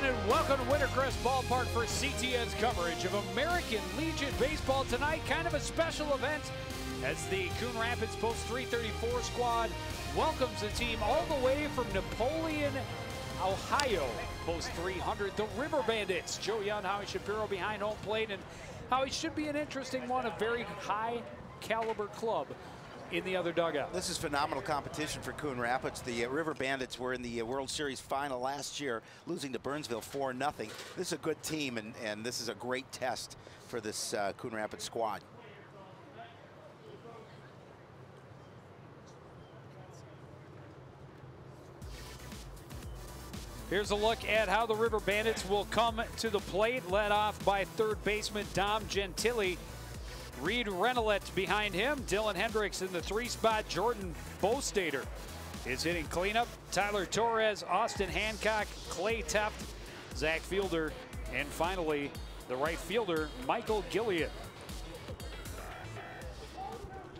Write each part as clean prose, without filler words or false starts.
everyone, and welcome to Wintercrest Ballpark for CTN's coverage of American Legion Baseball tonight. Kind of a special event as the Coon Rapids Post 334 squad welcomes the team all the way from Napoleon, Ohio. Post 300, the River Bandits. Joe Young, Howie Shapiro behind home plate, and Howie should be an interesting one, a very high caliber club in the other dugout. This is phenomenal competition for Coon Rapids. The River Bandits were in the World Series final last year, losing to Burnsville 4-0. This is a good team, and this is a great test for this Coon Rapids squad. Here's a look at how the River Bandits will come to the plate, led off by third baseman Dom Gentili. Reed Renelette behind him. Dylan Hendricks in the 3 spot. Jordan Bostater is hitting cleanup. Tyler Torres, Austin Hancock, Clay Teft, Zach Fielder, and finally the right fielder, Michael Gillian.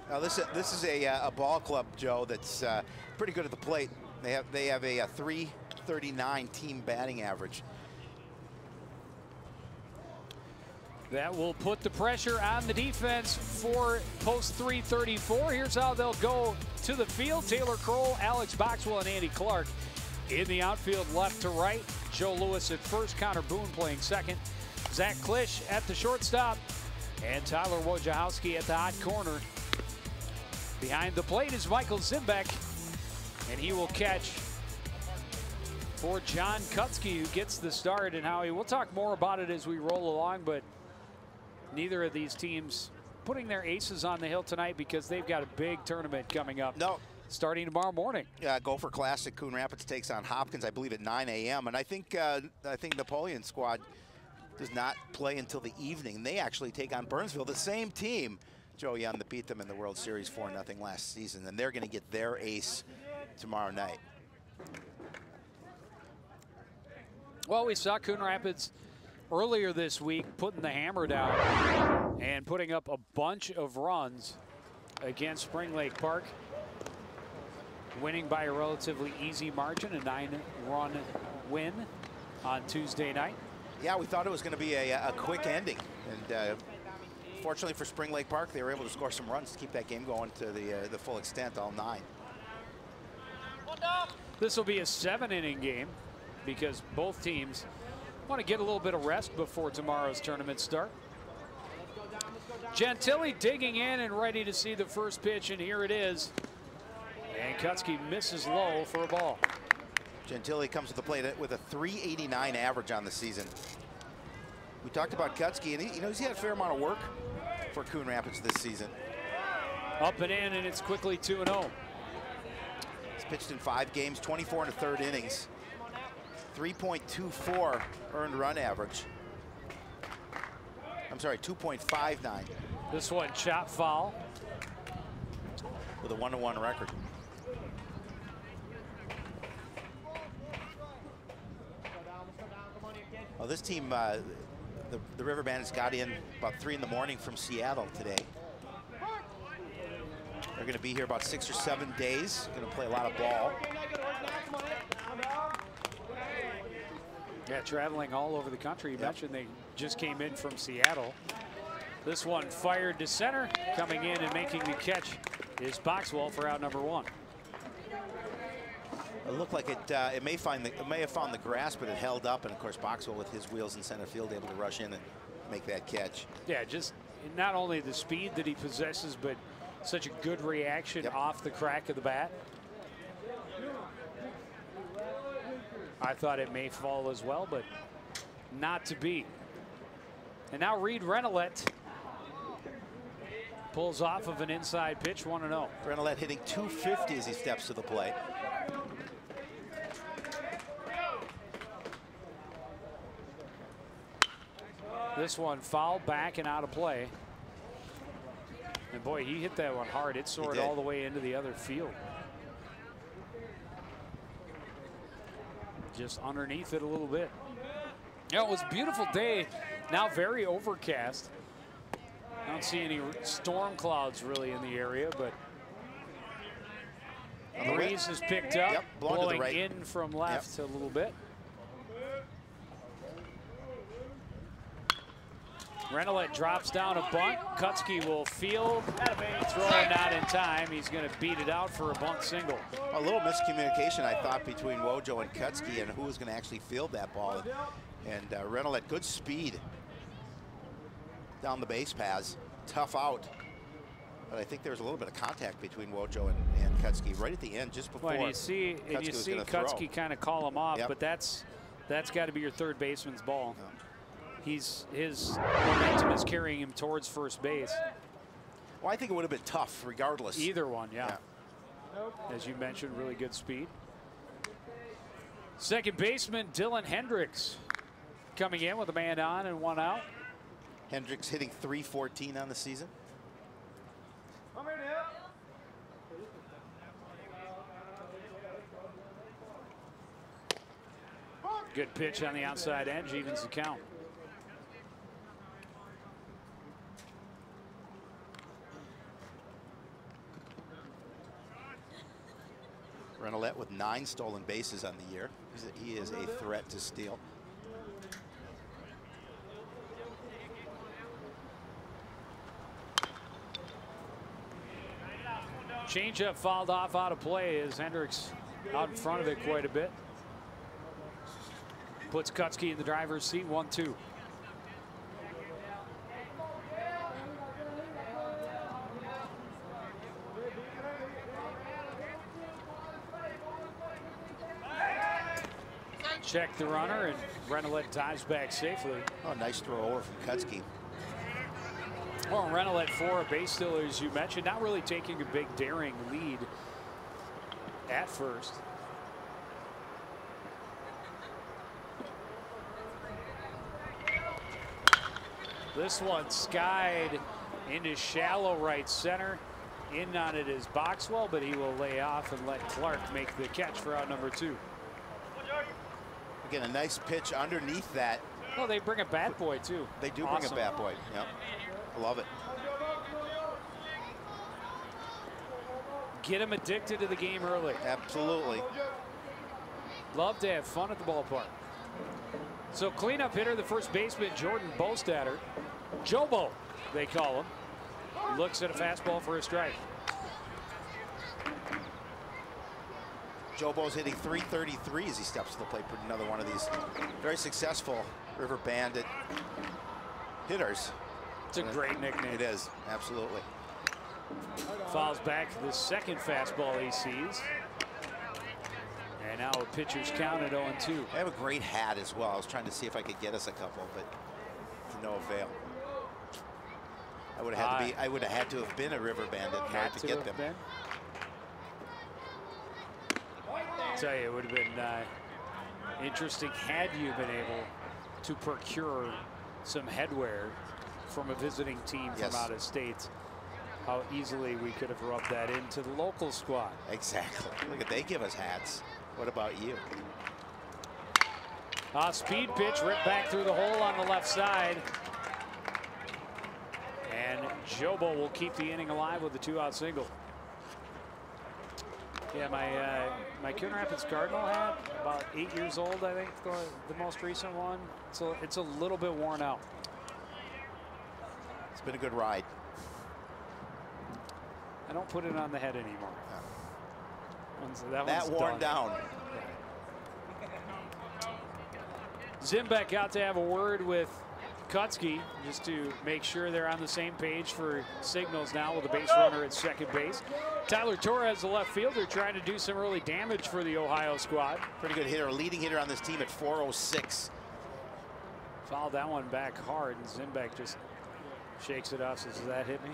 Now this is a ball club, Joe, that's pretty good at the plate. They have a 339 team batting average. That will put the pressure on the defense for Post 334. Here's how they'll go to the field. Taylor Kroll, Alex Boxwell, and Andy Clark in the outfield left to right. Joe Lewis at first, Connor Boone playing second. Zach Klisch at the shortstop, and Tyler Wojciechowski at the hot corner. Behind the plate is Michael Zimbeck, and he will catch for John Kutsky, who gets the start. And Howie, we'll talk more about it as we roll along, but neither of these teams putting their aces on the hill tonight because they've got a big tournament coming up. No. Starting tomorrow morning. Gopher Classic. Coon Rapids takes on Hopkins, I believe, at 9 a.m. And I think Napoleon squad does not play until the evening. They actually take on Burnsville, the same team, Joe Young, that beat them in the World Series 4-0 last season. And they're going to get their ace tomorrow night. Well, we saw Coon Rapids earlier this week putting the hammer down and putting up a bunch of runs against Spring Lake Park, winning by a relatively easy margin, a 9-run win on Tuesday night. Yeah, we thought it was going to be a quick ending, and fortunately for Spring Lake Park, they were able to score some runs to keep that game going to the full extent, all 9. This will be a 7-inning game because both teams want to get a little bit of rest before tomorrow's tournament start. Gentili digging in and ready to see the first pitch, and here it is. And Kutsky misses low for a ball. Gentili comes to the plate with a 389 average on the season. We talked about Kutsky, and he's had a fair amount of work for Coon Rapids this season. Up and in, and it's quickly 2-0. He's pitched in 5 games, 24 1/3 innings. 3.24 earned run average. I'm sorry, 2.59. This one chop foul. With a 1-1 record. Well, this team, the River Bandits got in about 3 in the morning from Seattle today. They're going to be here about 6 or 7 days. Going to play a lot of ball. Yeah, traveling all over the country. You mentioned they just came in from Seattle. This one fired to center. Coming in and making the catch is Boxwell for out number 1. It looked like it may have found the grass, but it held up. And of course, Boxwell with his wheels in center field able to rush in and make that catch. Yeah, just not only the speed that he possesses, but such a good reaction off the crack of the bat. I thought it may fall as well, but not to be. And now Reed Renelette pulls off of an inside pitch, 1-0. Renelette hitting 250 as he steps to the plate. This one fouled back and out of play. And boy, he hit that one hard. It soared all the way into the other field. Just underneath it a little bit. Yeah, it was a beautiful day. Now very overcast. I don't see any storm clouds really in the area, but breeze is picked up, blowing in from left a little bit. Rennelet drops down a bunt. Kutzke will field. Throw not in time. He's going to beat it out for a bunt single. A little miscommunication, I thought, between Wojo and Kutzke and who was going to actually field that ball. And Rennelet, good speed down the base paths. Tough out. But I think there was a little bit of contact between Wojo and Kutzke right at the end, just before. Well, and you see Kutzke kind of call him off, but that's got to be your third baseman's ball. His momentum is carrying him towards first base. Well, I think it would have been tough regardless. Either one, yeah. As you mentioned, really good speed. Second baseman Dylan Hendricks coming in with a man on and one out. Hendricks hitting .314 on the season. Good pitch on the outside edge, evens the count. Rennelet with 9 stolen bases on the year. He is a threat to steal. Changeup fouled off out of play as Hendricks out in front of it quite a bit. Puts Kutzke in the driver's seat, 1-2. Check the runner, and Rennelet dives back safely. Oh, nice throw over from Kutzke. Well, Rennelet for a base stealer, as you mentioned, not really taking a big daring lead at first. This one skied into shallow right center. In on it is Boxwell, but he will lay off and let Clark make the catch for out number 2. Again, a nice pitch underneath that. Well, they bring a bat boy, too. They do bring a bat boy. Yep. I love it. Get him addicted to the game early. Absolutely. Love to have fun at the ballpark. So cleanup hitter, the first baseman, Jordan Bostatter. Jobo, they call him. Looks at a fastball for a strike. Jobo's hitting .333 as he steps to the plate for another one of these very successful River Bandit hitters. It's a great nickname. It is, absolutely. Fouls back to the second fastball he sees. And now a pitcher's count at 0-2. I have a great hat as well. I was trying to see if I could get us a couple, but to no avail. I would have had to have been a River Bandit in order to get them. I'll tell you, it would have been interesting had you been able to procure some headwear from a visiting team from out of state. How easily we could have rubbed that into the local squad. Exactly. Look at, they give us hats. What about you? Speed pitch ripped back through the hole on the left side. And Jobo will keep the inning alive with a 2-out single. Yeah, my Coon Rapids Cardinal hat, about 8 years old, I think, the most recent one. So it's a little bit worn out. It's been a good ride. I don't put it on the head anymore. That worn down. Zimbeck out to have a word with Kutzke just to make sure they're on the same page for signals now with the base runner at second base. Tyler Torres, the left fielder, trying to do some early damage for the Ohio squad. Pretty good hitter, leading hitter on this team at 406. Fouled that one back hard, and Zimbeck just shakes it off. Says, "Does that hit me?"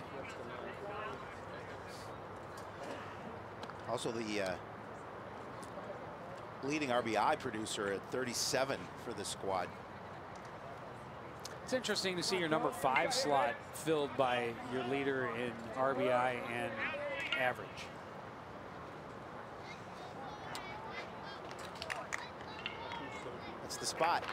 Also the leading RBI producer at 37 for the squad. It's interesting to see your number 5 slot filled by your leader in RBI and average. That's the spot.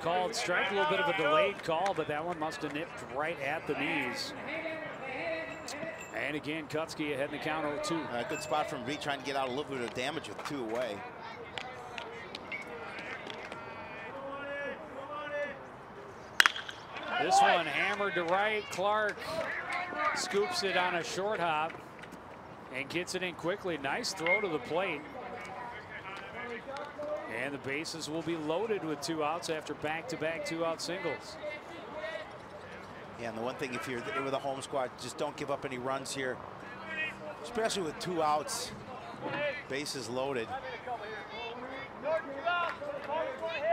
Called strike, a little bit of a delayed call, but that one must have nipped right at the knees. And again, Kutsky ahead in the count 0-2. Good spot from Reed, trying to get out a little bit of damage with 2 away. This one hammered to right. Clark scoops it on a short hop and gets it in quickly. Nice throw to the plate. And the bases will be loaded with 2 outs after back-to-back 2-out singles. Yeah, and the one thing, if you're with a home squad, just don't give up any runs here, especially with 2 outs, bases loaded.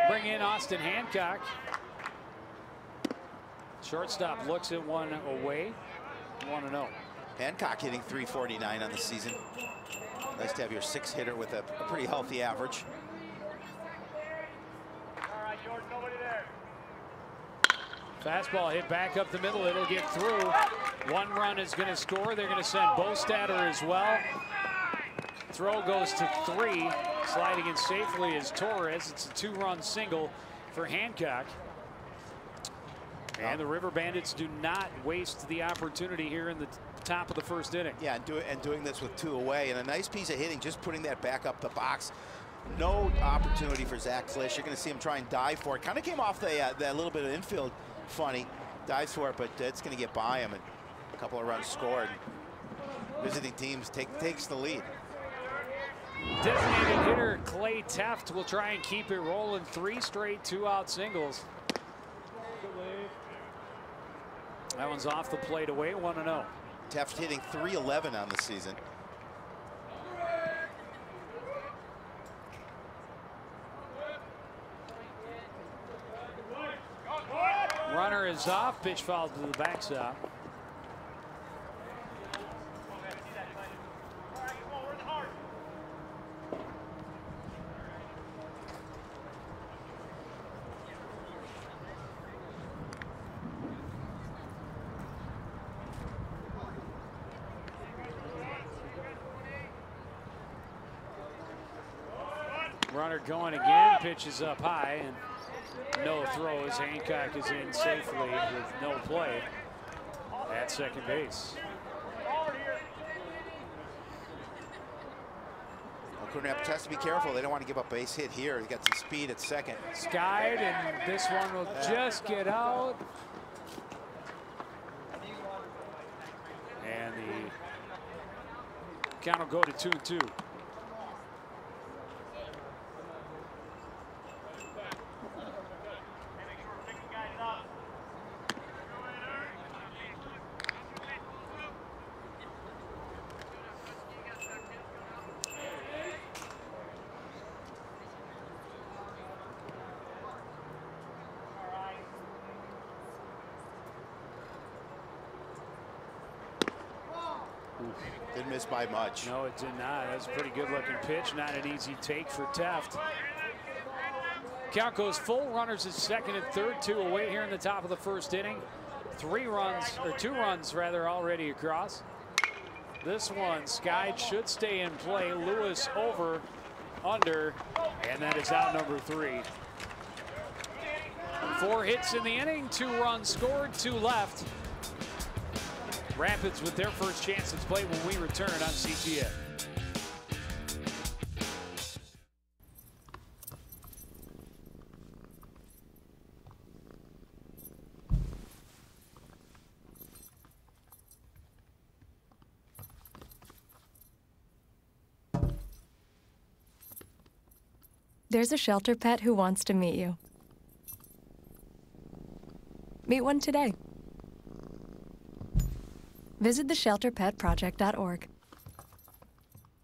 Bring in Austin Hancock. Shortstop looks at one away, 1-0. Hancock hitting .349 on the season. Nice to have your 6th hitter with a pretty healthy average. Fastball hit back up the middle. It'll get through. 1 run is going to score. They're going to send Bostatter as well. Throw goes to 3. Sliding in safely is Torres. It's a 2-run single for Hancock. And the River Bandits do not waste the opportunity here in the top of the 1st inning. Yeah, and doing this with 2 away, and a nice piece of hitting, just putting that back up the box. No opportunity for Zach Klisch. You're going to see him try and dive for it. Kind of came off that little bit of infield funny. Dives for it, but it's going to get by him, and a couple of runs scored. Visiting teams takes the lead. Designated hitter Clay Teft will try and keep it rolling. 3 straight 2-out singles. That one's off the plate away, 1-0. Teft hitting .311 on the season. Runner is off. Pitch foul to the backstop. Runner going again. Pitch is up high and no throw as Hancock is in safely with no play at second base. Well, Coon Rapids has to be careful. They don't want to give up a base hit here. He got some speed at second. Skied, and this one will just get out. And the count will go to 2-2. Didn't miss by much. No, it did not. That's a pretty good looking pitch. Not an easy take for Teft. Count goes full. Runners at second and third. 2 away here in the top of the 1st inning. 2 runs rather already across. This one skied, should stay in play. Lewis over, under, and that is out number 3. 4 hits in the inning, 2 runs scored, 2 left. Rapids with their first chance at play when we return on CTN. There's a shelter pet who wants to meet you. Meet one today. Visit theshelterpetproject.org.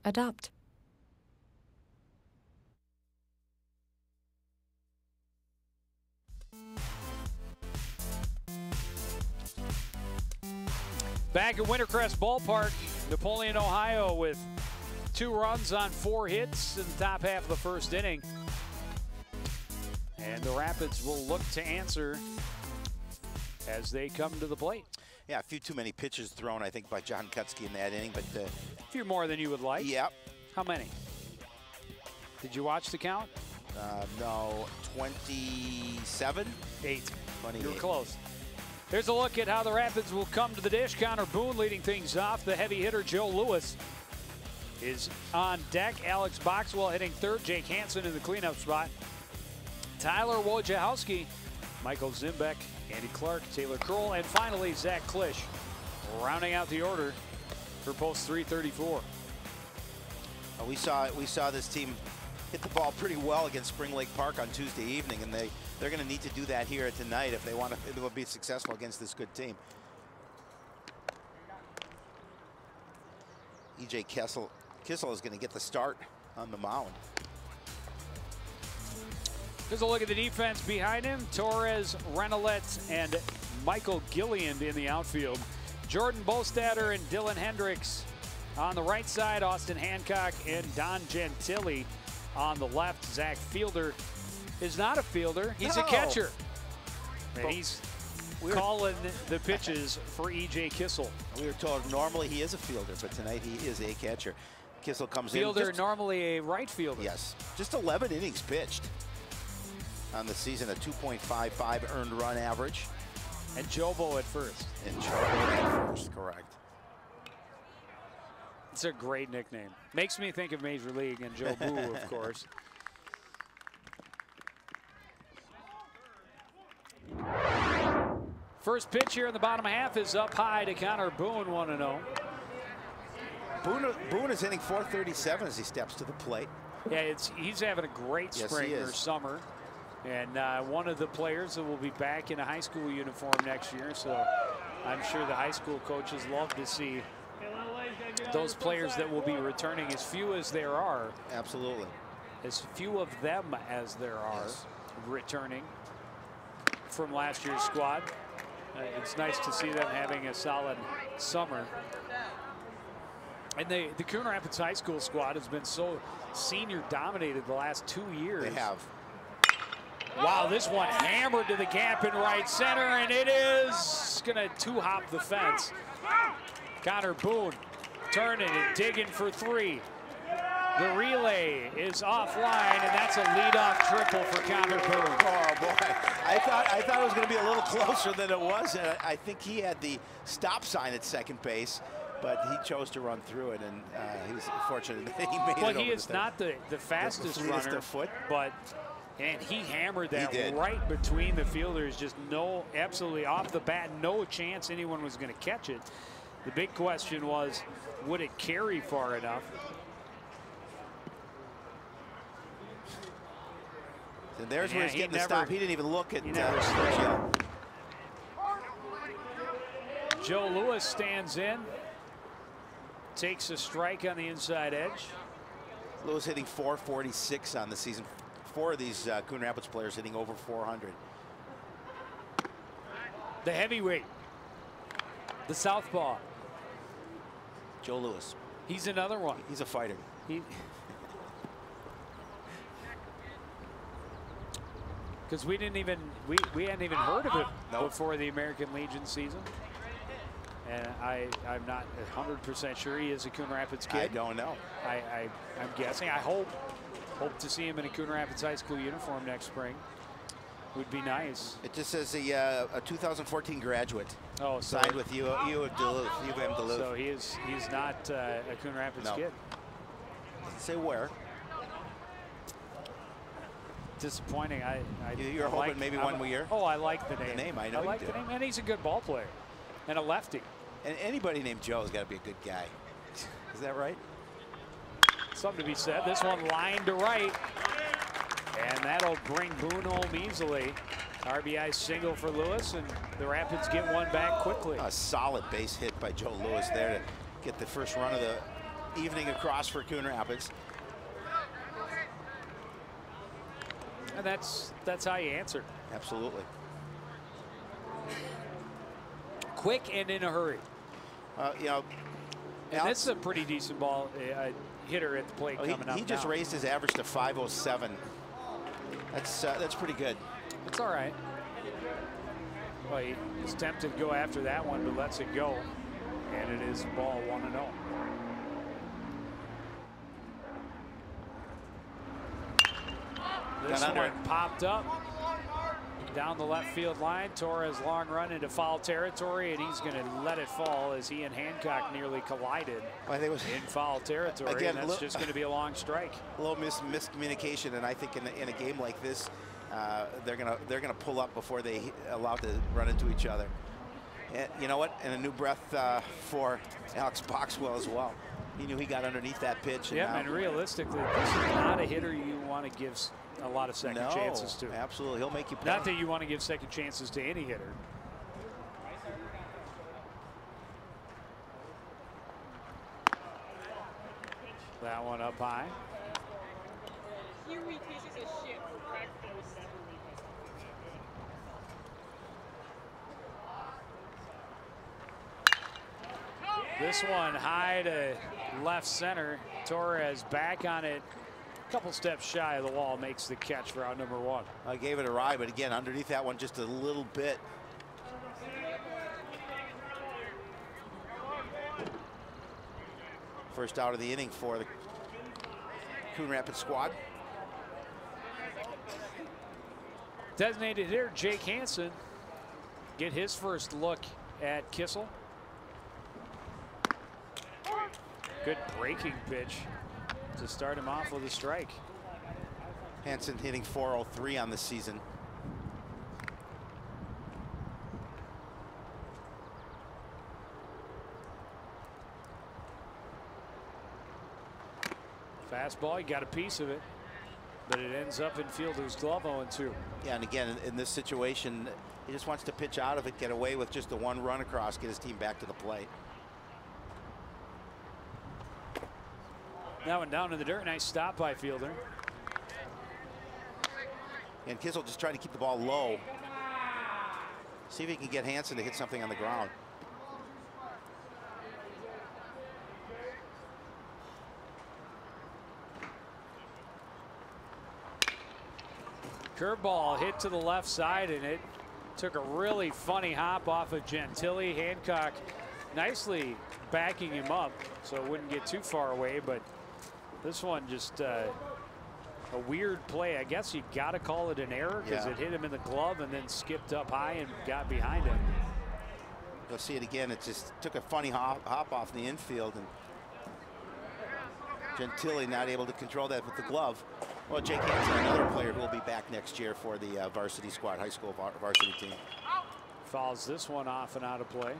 Adopt. Back at Wintercrest Ballpark, Napoleon, Ohio, with 2 runs on 4 hits in the top half of the 1st inning. And the Rapids will look to answer as they come to the plate. Yeah, a few too many pitches thrown, I think, by John Kutsky in that inning, but a few more than you would like. Yep. How many? Did you watch the count? No, 27? 8. 28. You were close. Here's a look at how the Rapids will come to the dish. Connor Boone leading things off. The heavy hitter Joe Lewis is on deck. Alex Boxwell hitting third. Jake Hansen in the cleanup spot. Tyler Wojciechowski, Michael Zimbeck, Andy Clark, Taylor Kroll, and finally Zach Klisch rounding out the order for post 334. We saw this team hit the ball pretty well against Spring Lake Park on Tuesday evening, and they're going to need to do that here tonight if they want to be successful against this good team. E.J. Kissel is going to get the start on the mound. Here's a look at the defense behind him. Torres, Renolette, and Michael Gilliand in the outfield. Jordan Bostatter and Dylan Hendricks on the right side. Austin Hancock and Don Gentili on the left. Zach Fielder is not a fielder. He's a catcher. And he's calling the pitches for E.J. Kissel. We were told normally he is a fielder, but tonight he is a catcher. Kissel comes Fielder, in. Normally a right fielder. Yes. Just 11 innings pitched on the season, a 2.55 earned run average. And Jobo at first. And Jobo at first, correct. It's a great nickname. Makes me think of Major League and Joe Boo, of course. First pitch here in the bottom half is up high to Connor Boone, 1-0. Boone is hitting .437 as he steps to the plate. Yeah, he's having a great spring or summer. And one of the players that will be back in a high school uniform next year. So I'm sure the high school coaches love to see those players that will be returning, as few as there are. Absolutely. As few of them as there are returning from last year's squad. It's nice to see them having a solid summer. And the Coon Rapids High School squad has been so senior dominated the last 2 years. They have. Wow, this one hammered to the gap in right center, and it is going to two-hop the fence. Connor Boone turning and digging for three. The relay is offline, and that's a leadoff triple for Connor Boone. Oh boy, I thought it was going to be a little closer than it was. And I think he had the stop sign at second base, but he chose to run through it, and he was fortunate that he made it. Well, he is not the fastest runner, but and he hammered that right between the fielders. Just absolutely off the bat, no chance anyone was going to catch it. The big question was, would it carry far enough? And there's where he's getting the stop. He didn't even look at Joe Lewis stands in, takes a strike on the inside edge. Lewis hitting .446 on the season. 4 of these Coon Rapids players hitting over 400. The heavyweight, the southpaw, Joe Lewis. He's another one. He's a fighter. Because we hadn't even heard of him before the American Legion season. And I'm not 100% sure he is a Coon Rapids kid. I don't know. I'm guessing. I hope to see him in a Coon Rapids High School uniform next spring. Would be nice. It just says a 2014 graduate. Oh, signed with U of Duluth. So he's not a Coon Rapids kid. Doesn't say where. Disappointing. You're hoping maybe one more year. Oh, I like the name. The name, I know. I like the name, and he's a good ball player and a lefty. And anybody named Joe has got to be a good guy. Is that right? Something to be said. This one lined to right, and that'll bring Boone home easily. RBI single for Lewis, and the Rapids get one back quickly. A solid base hit by Joe Lewis there to get the first run of the evening across for Coon Rapids. And that's how you answer. Absolutely. Quick and in a hurry. You know, and this is a pretty decent ball hitter at the plate coming up. He just raised his average to .507. That's pretty good. It's all right. Well, he was tempted to go after that one, but lets it go, and it is ball 1-0. This one popped up. down the left field line. Torres long run into foul territory, and he's going to let it fall as he and Hancock nearly collided in foul territory. Again, and that's just going to be a long strike. A little miscommunication, and I think in a game like this, they're gonna pull up before they allow to run into each other. And you know what? And a new breath for Alex Boxwell as well. He knew he got underneath that pitch. And and realistically, this is not a hitter you want to give a lot of second chances to. Absolutely, he'll make you pay. Not that you want to give second chances to any hitter. That one up high. This one high to left center. Torres back on it. A couple steps shy of the wall, makes the catch for out number 1. I gave it a ride, but again, underneath that one just a little bit. First out of the inning for the Coon Rapids squad. Designated hitter Jake Hansen get his first look at Kissel. Good breaking pitch to start him off with a strike. Hansen hitting .403 on the season. Fastball, he got a piece of it, but it ends up in fielder's glove. 0-2. Yeah, and again, in this situation, he just wants to pitch out of it, get away with just the one run across, get his team back to the plate. That one down in the dirt. Nice stop by fielder. And Kissel just trying to keep the ball low. See if he can get Hansen to hit something on the ground. Curveball hit to the left side, and it took a really funny hop off of Gentile. Hancock nicely backing him up so it wouldn't get too far away, but this one just a weird play. I guess you got to call it an error because it hit him in the glove and then skipped up high and got behind him. You'll see it again. It just took a funny hop off the infield, and Gentile not able to control that with the glove. Well, Jake Hansen, another player who will be back next year for the varsity squad, high school varsity team. Fouls this one off and out of play.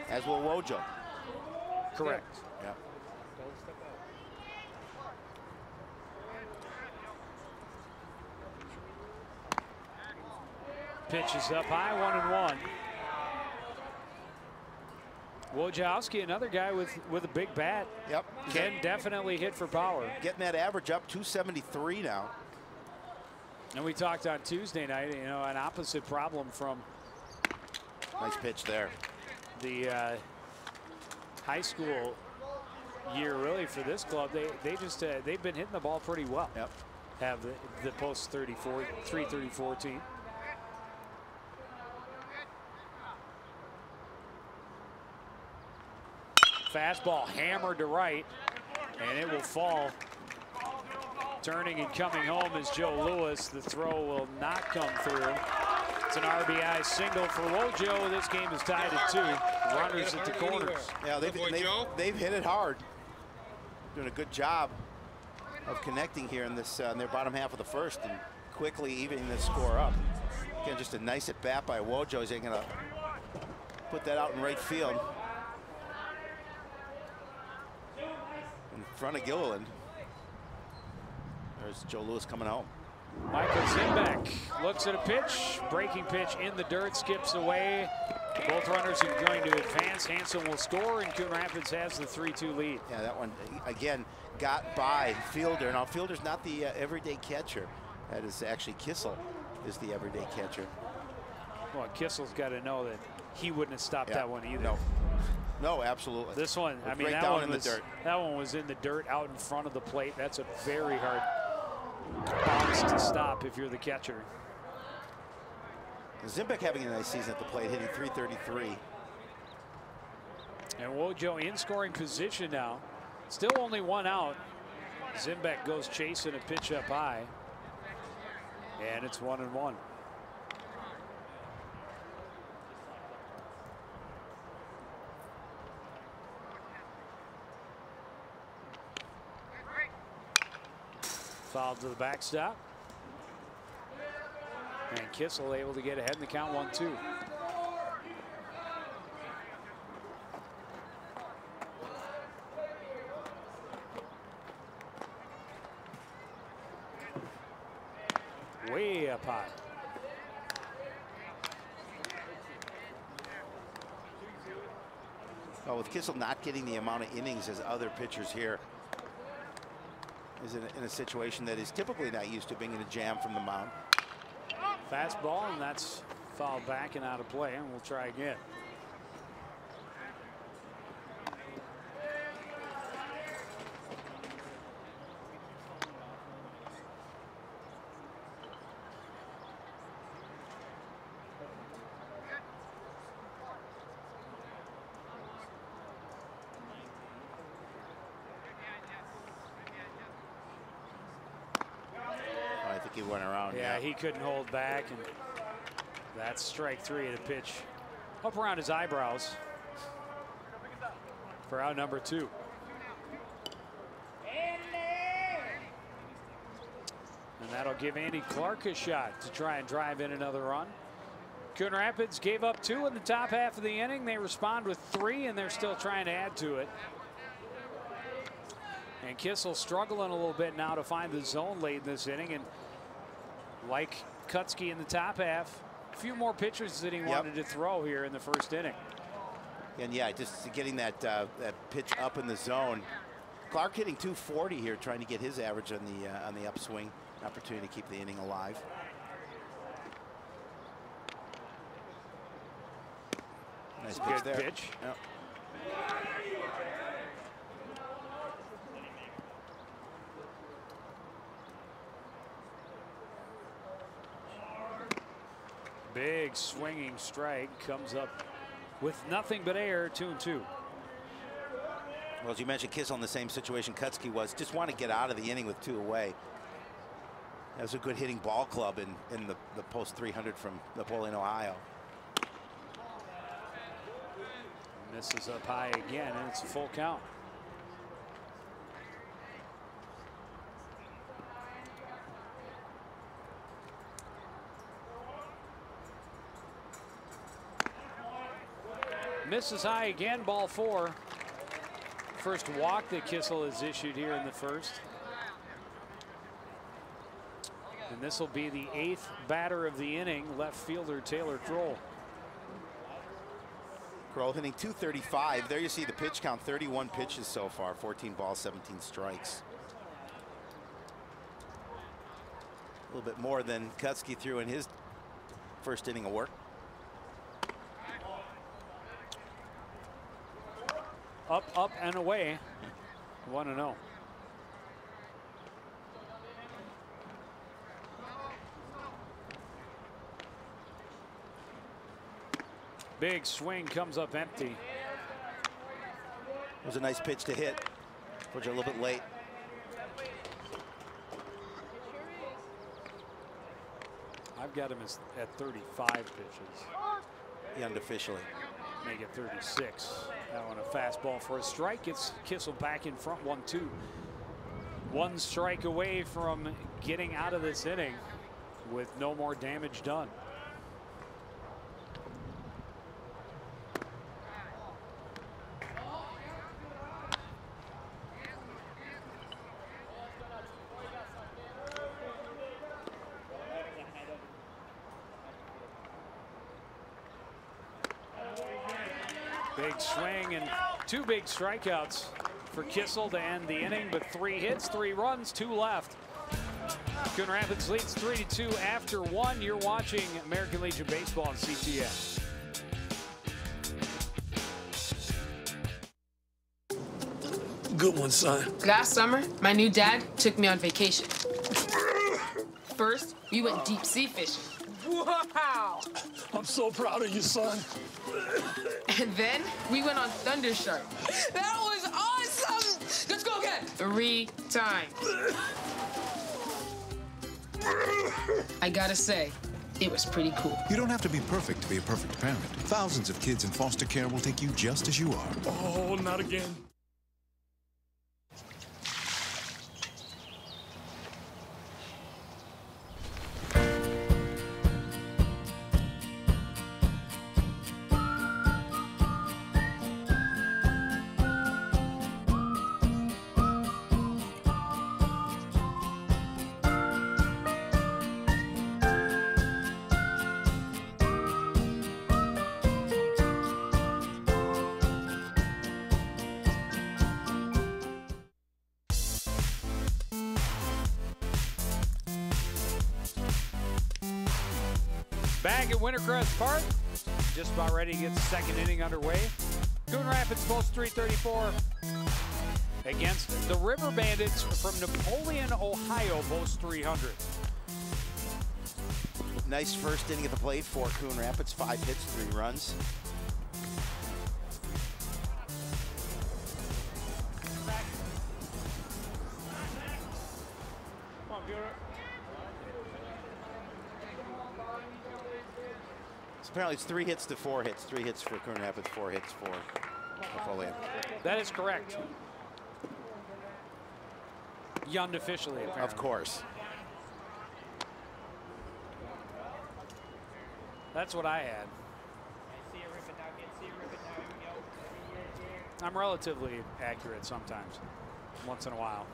As will Wojo. Correct. Yeah. Pitch is up high, 1-1. Wojciechowski, another guy with a big bat. Yep. Can definitely hit for power. Getting that average up, 273 now. And we talked on Tuesday night, you know, an opposite problem from nice pitch there. The high school year, really, for this club. They just they've been hitting the ball pretty well. Yep. Have the post 334 team. Fastball hammered to right, and it will fall. Turning and coming home is Joe Lewis. The throw will not come through. It's an RBI single for Wojo. This game is tied at 2. Runners at the corners. Yeah, they've hit it hard. Doing a good job of connecting here in this in their bottom half of the first and quickly evening the score up. Again, just a nice at bat by Wojo. He's going to put that out in right field. In front of Gilliland. There's Joe Lewis coming home. Michael Zimbeck looks at a pitch. Breaking pitch in the dirt, skips away. Both runners are going to advance. Hansen will score, and Coon Rapids has the 3-2 lead. Yeah, that one, again, got by Fielder. Now, Fielder's not the everyday catcher. That is actually Kissel is the everyday catcher. Well, Kissel's got to know that he wouldn't have stopped that one either. No, absolutely. This one, I mean, right that down in the dirt. That one was in the dirt out in front of the plate. That's a very hard bounce to stop if you're the catcher. Zimbeck having a nice season at the plate, hitting .333. And Wojo in scoring position now. Still only one out. Zimbeck goes chasing a pitch up high. And it's 1-1. Foul to the backstop. And Kissel able to get ahead in the count 1-2. Way up high. Well, with Kissel not getting the amount of innings as other pitchers here, is in a situation that is typically not used to being in a jam from the mound. Fastball, and that's fouled back and out of play, and we'll try again. He went around. Yeah, he couldn't hold back, and that's strike 3 at a pitch up around his eyebrows for out number 2. And that'll give Andy Clark a shot to try and drive in another run. Coon Rapids gave up 2 in the top half of the inning. They respond with 3, and they're still trying to add to it. And Kissel struggling a little bit now to find the zone late in this inning, and like Kutsky in the top half, a few more pitches that he wanted to throw here in the first inning. And yeah, just getting that pitch up in the zone. Clark hitting 240 here, trying to get his average on the upswing. Opportunity to keep the inning alive. Nice pitch Good there. pitch. Yep. Big swinging strike comes up with nothing but air. 2-2. Well, as you mentioned, Kissel in the same situation Kutsky was. Just want to get out of the inning with 2 away. That was a good hitting ball club in the post 300 from Napoleon, Ohio. Misses up high again, and it's a full count. Misses high again, ball 4. First walk that Kissel has issued here in the first. And this will be the 8th batter of the inning, left fielder Taylor Kroll. Kroll hitting 235. There you see the pitch count, 31 pitches so far, 14 balls, 17 strikes. A little bit more than Kutsky threw in his first inning of work. Up, up, and away. 1-0. Big swing comes up empty. It was a nice pitch to hit, which a little bit late. I've got him at 35 pitches. Yeah, unofficially. Make it 36. That one a fastball for a strike. It's Kissel back in front, 1-2. 1 strike away from getting out of this inning with no more damage done. Big swing and 2 big strikeouts for Kissel to end the inning, but 3 hits, 3 runs, 2 left. Coon Rapids leads 3-2 after 1. You're watching American Legion Baseball on CTN. Good one, son. Last summer, my new dad took me on vacation. First, we went deep sea fishing. Wow! I'm so proud of you, son. And then we went on Thunder Shark. That was awesome! Let's go again. 3 times. I gotta say, it was pretty cool. You don't have to be perfect to be a perfect parent. Thousands of kids in foster care will take you just as you are. Oh, not again. Back at Wintercrest Park, just about ready to get the second inning underway. Coon Rapids post 334 against the River Bandits from Napoleon, Ohio, post 300. Nice first inning at the plate for Coon Rapids. 5 hits, 3 runs. Apparently it's 3 hits to 4 hits. 3 hits for Coon Rapids, 4 hits for Napoleon. That is correct. Unofficially, apparently. Of course. That's what I had. I'm relatively accurate sometimes, once in a while.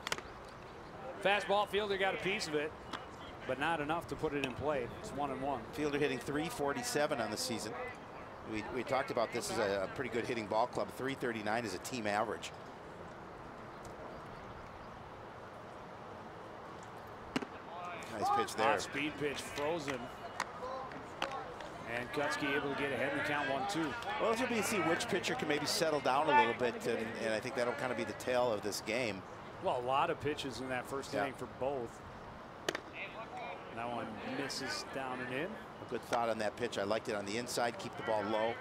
Fastball, fielder got a piece of it, but not enough to put it in play. It's 1-1. Fielder hitting .347 on the season. We talked about this as a pretty good hitting ball club. .339 is a team average. Nice pitch there. Speed pitch, frozen. And Kutsky able to get ahead in the count 1-2. Well, it'll be to see which pitcher can maybe settle down a little bit, and I think that'll kind of be the tail of this game. Well, a lot of pitches in that first inning for both. That one misses down and in. A good thought on that pitch. I liked it on the inside. Keep the ball low.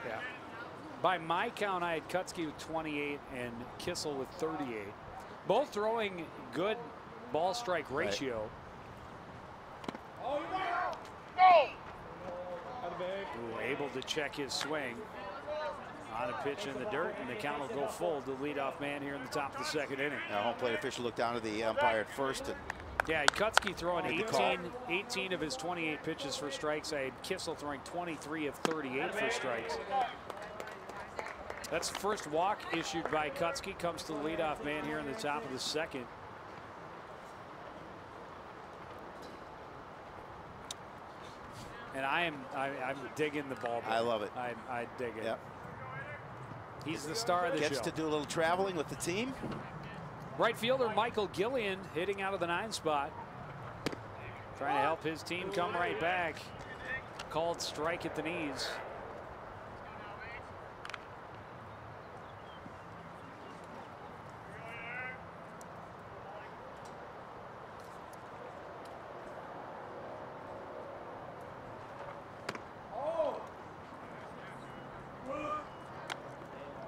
Yeah. By my count, I had Kutsky with 28 and Kissel with 38. Both throwing good ball strike ratio. Right. Ooh, able to check his swing on a pitch in the dirt, and the count will go full to leadoff man here in the top of the second inning. Now, home plate official looked down to the umpire at first. And yeah, Kutsky throwing 18 of his 28 pitches for strikes. I had Kissel throwing 23 of 38 for strikes. That's the first walk issued by Kutsky. Comes to the leadoff man here in the top of the second. And I'm digging the ball. I love it. I dig it. Yep. He's the star of the show. Gets to do a little traveling with the team. Right fielder Michael Gillian hitting out of the 9 spot. Trying to help his team come right back. Called strike at the knees.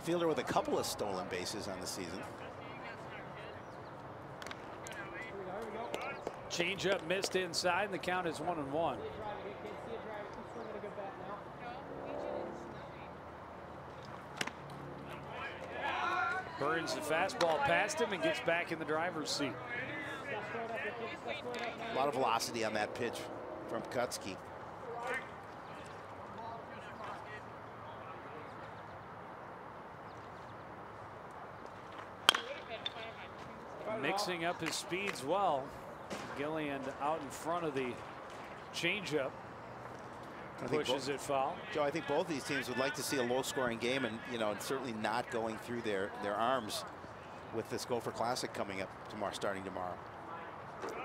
Fielder with a couple of stolen bases on the season. Changeup missed inside, and the count is 1-1. Burns the fastball past him and gets back in the driver's seat. A lot of velocity on that pitch from Kutsky. Mixing up his speeds well. Gillian out in front of the changeup. Pushes it foul. Joe, I think both these teams would like to see a low-scoring game, and and certainly not going through their arms with this Gopher Classic coming up tomorrow, starting tomorrow.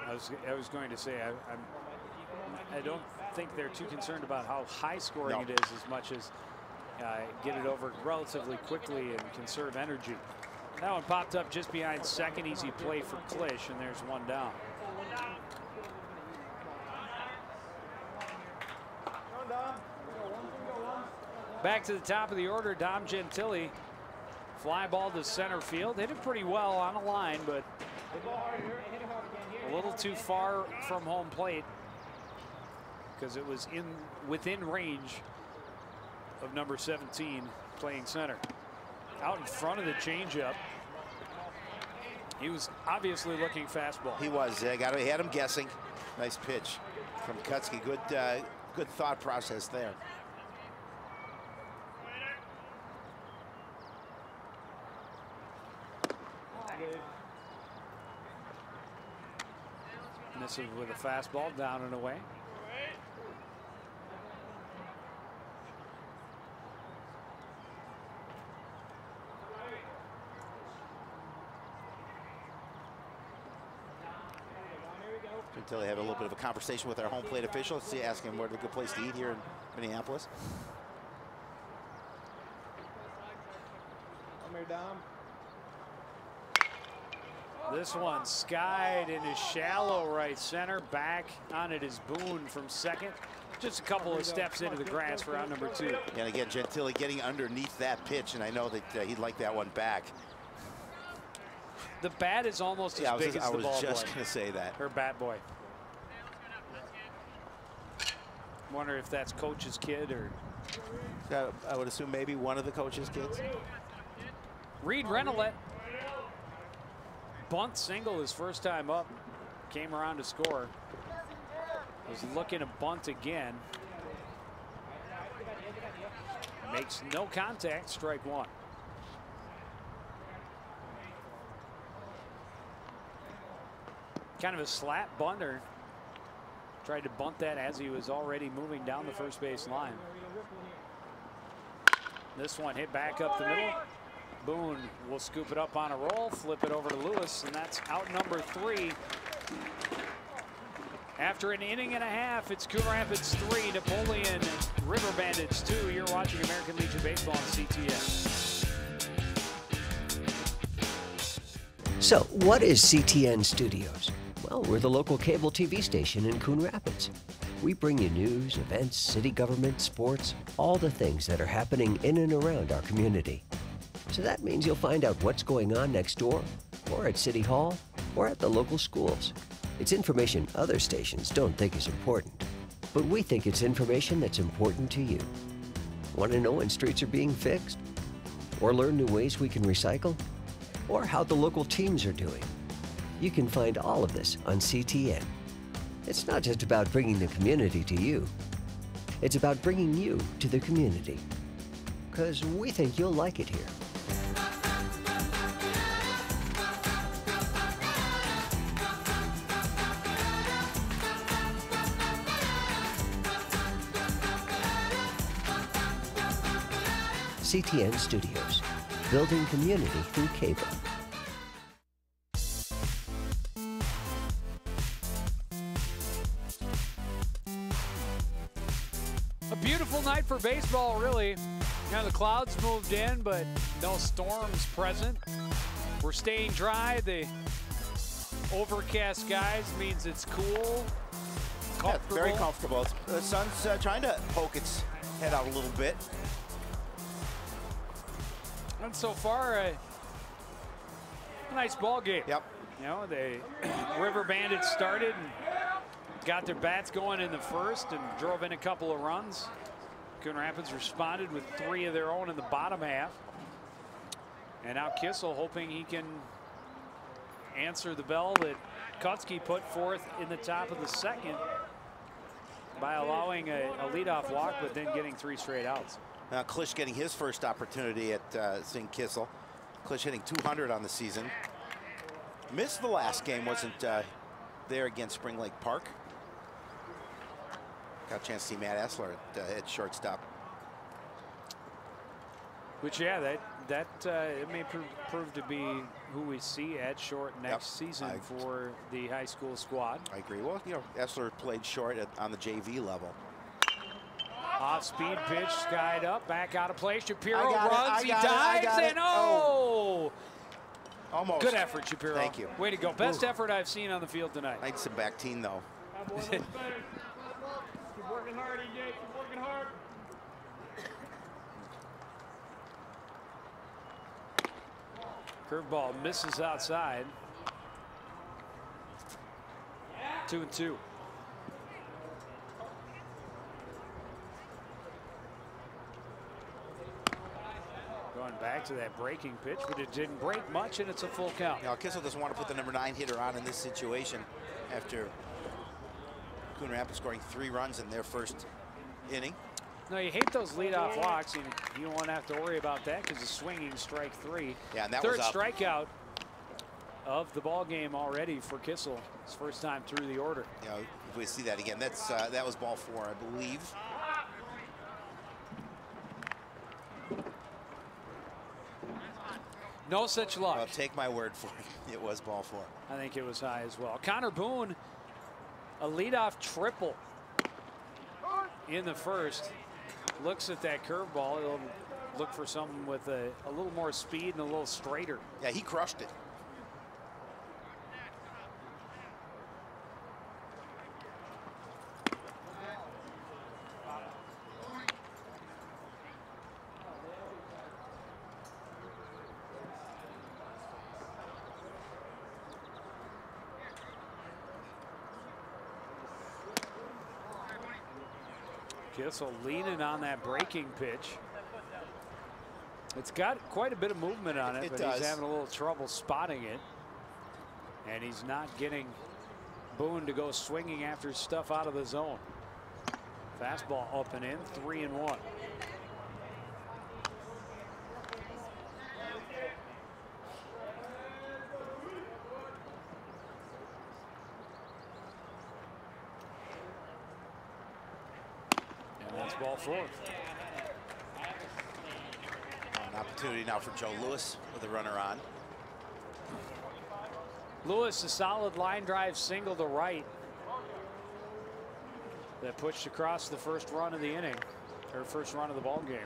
I was going to say I don't think they're too concerned about how high scoring it is as much as get it over relatively quickly and conserve energy. That one popped up just behind second. Easy play for Klisch, and there's one down. Back to the top of the order, Dom Gentili Fly ball to center field. Hit it pretty well on the line, but a little too far from home plate because it was within range of number 17 playing center. Out in front of the changeup. He was obviously looking fastball. He was. He had him guessing. Nice pitch from Kutsky. Good thought process there. Misses with a fastball down and away. Until they have a little bit of a conversation with our home plate official. See, ask him where's a good place to eat here in Minneapolis. This one skied into shallow right center. Back on it is Boone from second. Just a couple of steps into the grass for out number 2. And again, Gentile getting underneath that pitch, and I know that he'd like that one back. The bat is almost as big as the ball boy. I was just going to say that. Her bat boy. Wonder if that's coach's kid or... I would assume maybe one of the coach's kids. Reed Renolette. Bunt single his first time up. Came around to score. Was looking to bunt again. Makes no contact, strike 1. Kind of a slap bunter. Tried to bunt that as he was already moving down the first base line. This one hit back up the middle. Boone will scoop it up on a roll, flip it over to Lewis, and that's out number 3. After an inning and a half, it's Coon Rapids 3, Napoleon River Bandits 2. You're watching American Legion Baseball on CTN. So, what is CTN Studios? Well, we're the local cable TV station in Coon Rapids. We bring you news, events, city government, sports, all the things that are happening in and around our community. So that means you'll find out what's going on next door, or at City Hall, or at the local schools. It's information other stations don't think is important, but we think it's information that's important to you. Want to know when streets are being fixed? Or learn new ways we can recycle? Or how the local teams are doing? You can find all of this on CTN. It's not just about bringing the community to you. It's about bringing you to the community. Because we think you'll like it here. CTN Studios, building community through cable. A beautiful night for baseball, really. Now the clouds moved in, but no storms present. We're staying dry. The overcast skies means it's cool, comfortable. Yeah, very comfortable. The sun's trying to poke its head out a little bit. And so far, a nice ball game. Yep. You know, the River Bandits started and got their bats going in the first and drove in a couple of runs. Coon Rapids responded with 3 of their own in the bottom half. And now Kissel hoping he can answer the bell that Kutsky put forth in the top of the second by allowing a leadoff walk, but then getting 3 straight outs. Now Klisch getting his first opportunity at seeing Kissel. Klisch hitting 200 on the season. Missed the last game, wasn't there against Spring Lake Park. Got a chance to see Matt Essler at shortstop. Which, yeah, that it may prove to be who we see at short next season for the high school squad. I agree. Well, you know, Essler played short on the JV level. Off-speed pitch, skied up, back out of play. Shapiro runs, he dives, and oh! Almost. Good effort, Shapiro. Thank you. Way to go. Best effort I've seen on the field tonight. I need some Bactine, though. Keep working hard, EJ. Keep working hard. Curveball misses outside. 2-2. Going back to that breaking pitch, but it didn't break much, and it's a full count. Now, Kissel doesn't want to put the number 9 hitter on in this situation after Coon Rapids scoring 3 runs in their first inning. No, you hate those leadoff walks. You don't want to have to worry about that because it's swinging strike 3. Yeah, and that third was up. Strikeout of the ball game already for Kissel. His first time through the order. You know, if we see that again, that was ball 4, I believe. No such luck. Well, take my word for it. It was ball 4. I think it was high as well. Connor Boone, a leadoff triple in the first. Looks at that curveball. He'll look for something with a little more speed and a little straighter. Yeah, he crushed it. Kissel leaning on that breaking pitch. It's got quite a bit of movement on it, but he's having a little trouble spotting it. And he's not getting Boone to go swinging after stuff out of the zone. Fastball up and in, 3-1. Ball 4. An opportunity now for Joe Lewis with a runner on. Lewis, a solid line drive single to right that pushed across the first run of the inning, or first run of the ball game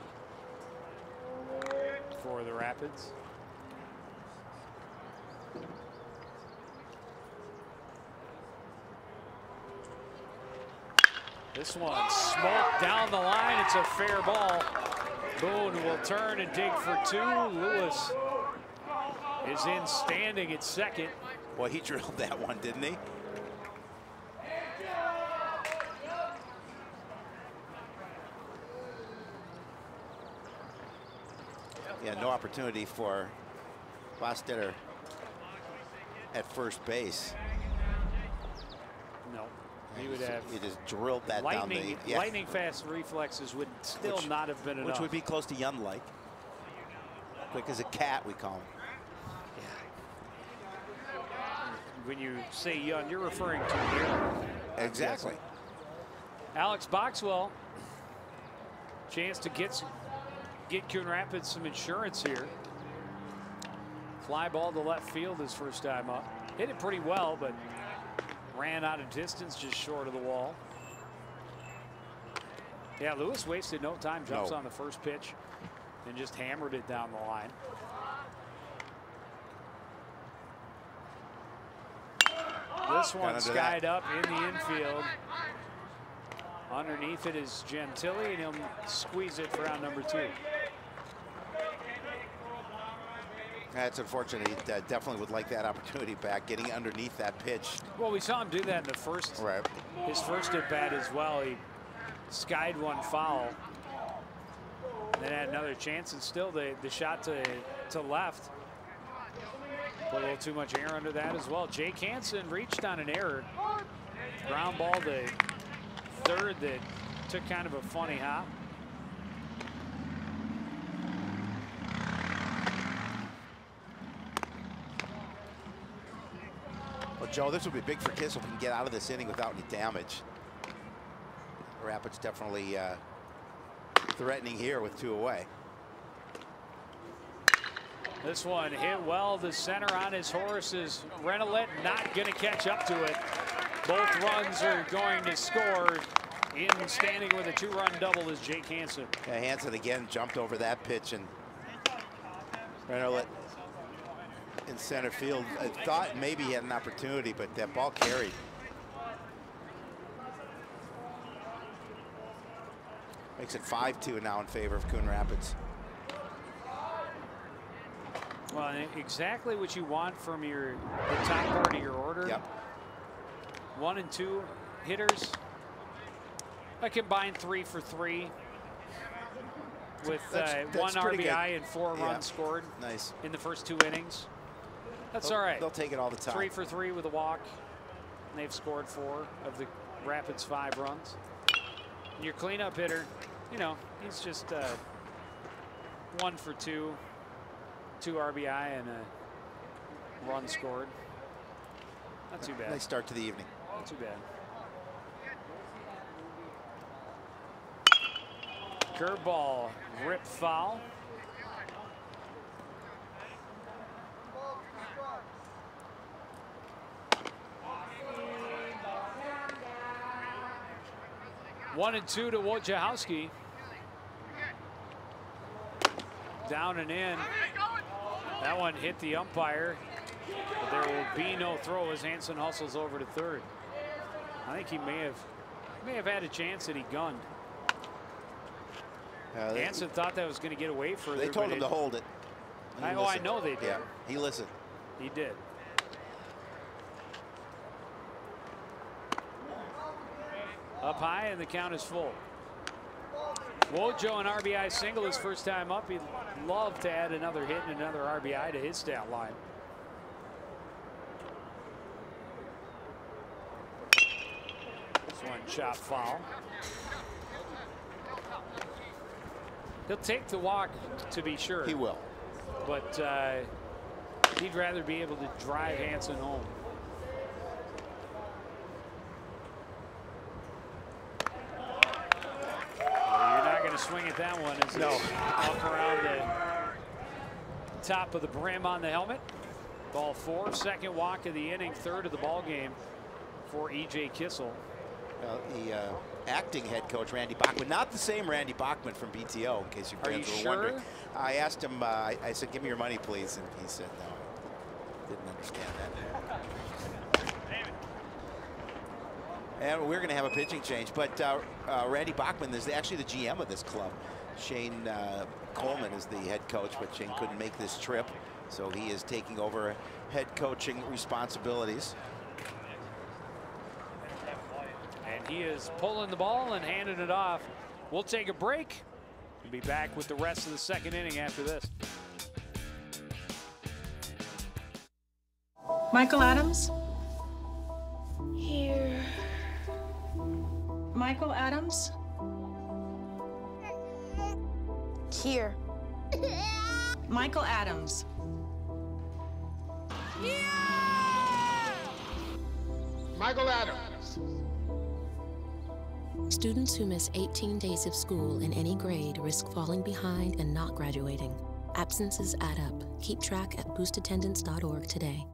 for the Rapids. This one smoked down the line. It's a fair ball. Boone will turn and dig for 2. Lewis is in standing at second. Well, he drilled that one, didn't he? Yeah, no opportunity for Bostetter at first base. No. He would have. He just drilled that down the. Yeah. Lightning fast reflexes would still not have been enough. Which would be close to Young-like. Quick as a cat, we call him. Yeah. When you say young, you're referring to him. Exactly. Alex Boxwell, chance to get Coon Rapids some insurance here. Fly ball to left field his first time up. Hit it pretty well, but ran out of distance, just short of the wall. Yeah, Lewis wasted no time. Jumps on the first pitch and just hammered it down the line. This one skied up in the infield. Underneath it is Gentili, and he'll squeeze it for round number 2. That's unfortunate. He definitely would like that opportunity back, getting underneath that pitch. Well, we saw him do that in the first, his first at bat as well. He skied one foul, and then had another chance, and still the shot to left. Put a little too much air under that as well. Jake Hansen reached on an error. Ground ball to third that took kind of a funny hop. Well, Joe, this would be big for Kissel if he can get out of this inning without any damage. Rapids definitely threatening here with 2 away. This one hit well. The center on his horse is Renalet, not going to catch up to it. Both runs are going to score. In standing with a 2-run double is Jake Hansen. Yeah, Hansen again jumped over that pitch, and Renalet in center field. I thought maybe he had an opportunity, but that ball carried. Makes it 5-2 now in favor of Coon Rapids. Well, exactly what you want from the top part of your order. Yep. 1 and 2 hitters. A combined 3 for 3 with one RBI and 4 runs scored. Nice. In the first 2 innings. That's all right. They'll take it all the time. 3 for 3 with a walk. And they've scored 4 of the Rapids' 5 runs. And your cleanup hitter, you know, he's just 1 for 2, 2 RBI and a run scored. Not too bad. Nice start to the evening. Not too bad. Curveball, rip foul. One and 2 to Wojciechowski. Down and in. That one hit the umpire. But there will be no throw as Hansen hustles over to third. I think he may have had a chance that he gunned. Hansen thought that was going to get away further. They told him to hold it. I know they did. Yeah, he listened. He did. Up high and the count is full. Wojo an RBI single his first time up. He'd love to add another hit and another RBI to his stat line. This one chop foul. He'll take the walk to be sure. He will. But he'd rather be able to drive Hansen home. Swing at that one as it's up around the top of the brim on the helmet. Ball 4, second walk of the inning, third of the ball game for E.J. Kissel. The acting head coach Randy Bachman, not the same Randy Bachman from BTO, in case you fans were wondering. I asked him, I said, "Give me your money, please," and he said, "No, didn't understand that." And we're going to have a pitching change, but Randy Bachman is actually the GM of this club. Shane Coleman is the head coach, but Shane couldn't make this trip, so he is taking over head coaching responsibilities. And he is pulling the ball and handing it off. We'll take a break and be back with the rest of the second inning after this. Michael Adams? Here. Michael Adams? Here. Michael Adams. Yeah! Michael Adams. Students who miss 18 days of school in any grade risk falling behind and not graduating. Absences add up. Keep track at boostattendance.org today.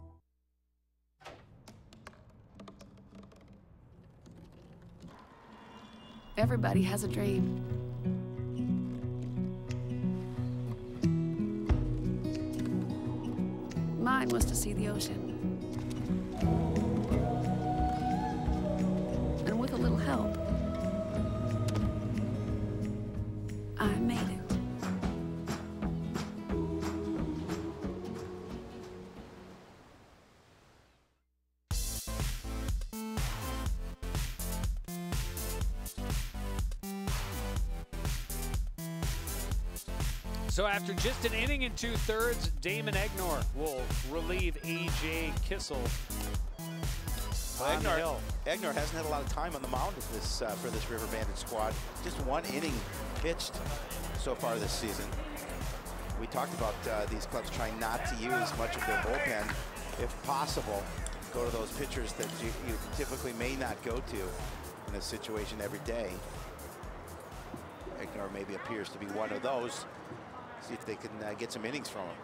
Everybody has a dream. Mine was to see the ocean. And with a little help, I made it. So after just an inning and 2/3, Damon Egnor will relieve A.J. Kissel on the hill. Egnor hasn't had a lot of time on the mound for this River Bandit squad. Just 1 inning pitched so far this season. We talked about these clubs trying not to use much of their bullpen. If possible, go to those pitchers that you typically may not go to in a situation every day. Egnor maybe appears to be one of those. See if they can get some innings from him.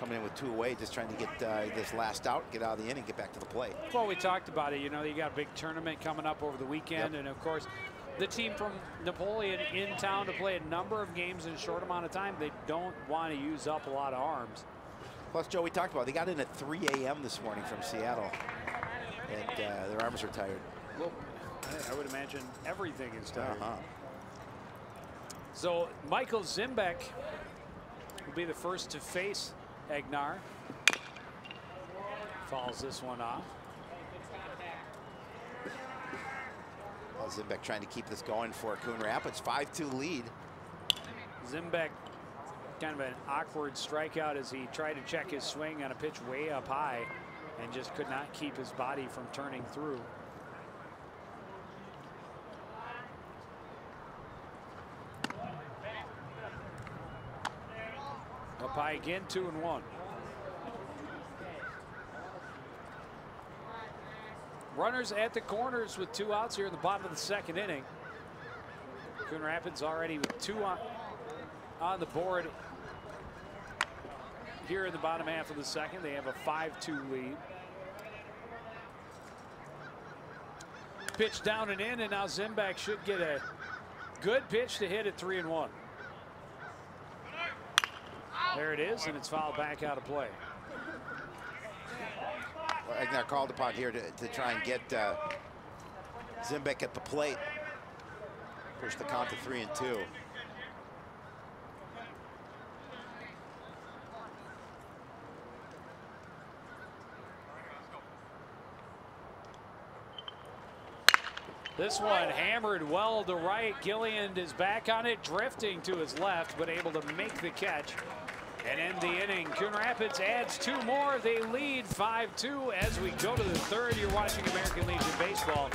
Coming in with 2 away, just trying to get this last out, get out of the inning, get back to the plate. Well, we talked about it. You know, you got a big tournament coming up over the weekend, and of course, the team from Napoleon in town to play a number of games in a short amount of time. They don't want to use up a lot of arms. Plus, Joe, we talked about it. They got in at 3 a.m. this morning from Seattle, and their arms are tired. Well, I would imagine everything is tired. So Michael Zimbeck will be the first to face Agnar. Fouls this one off. Well, Zimbeck trying to keep this going for Coon Rapids. 5-2 lead. Zimbeck, kind of an awkward strikeout as he tried to check his swing on a pitch way up high and just could not keep his body from turning through. Up high again, 2-1. Runners at the corners with 2 outs here in the bottom of the 2nd inning. Coon Rapids already with 2 on the board here in the bottom half of the 2nd. They have a 5-2 lead. Pitch down and in, and now Zimbeck should get a good pitch to hit at 3-1. There it is, and it's fouled back out of play. Well, Agnar called upon here to try and get Zimbeck at the plate. Push the count to 3-2. This one hammered well to right. Gilliand is back on it, drifting to his left, but able to make the catch and end the inning. Coon Rapids adds 2 more. They lead 5-2 as we go to the 3rd. You're watching American Legion Baseball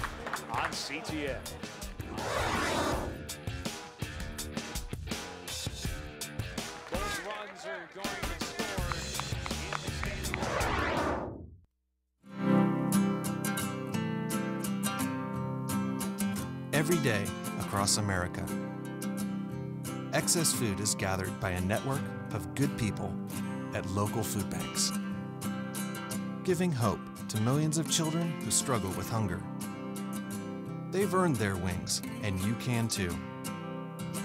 on CTN. Those runs are going to score in the stadium. Every day across America, excess food is gathered by a network of good people at local food banks, giving hope to millions of children who struggle with hunger. They've earned their wings, and you can too.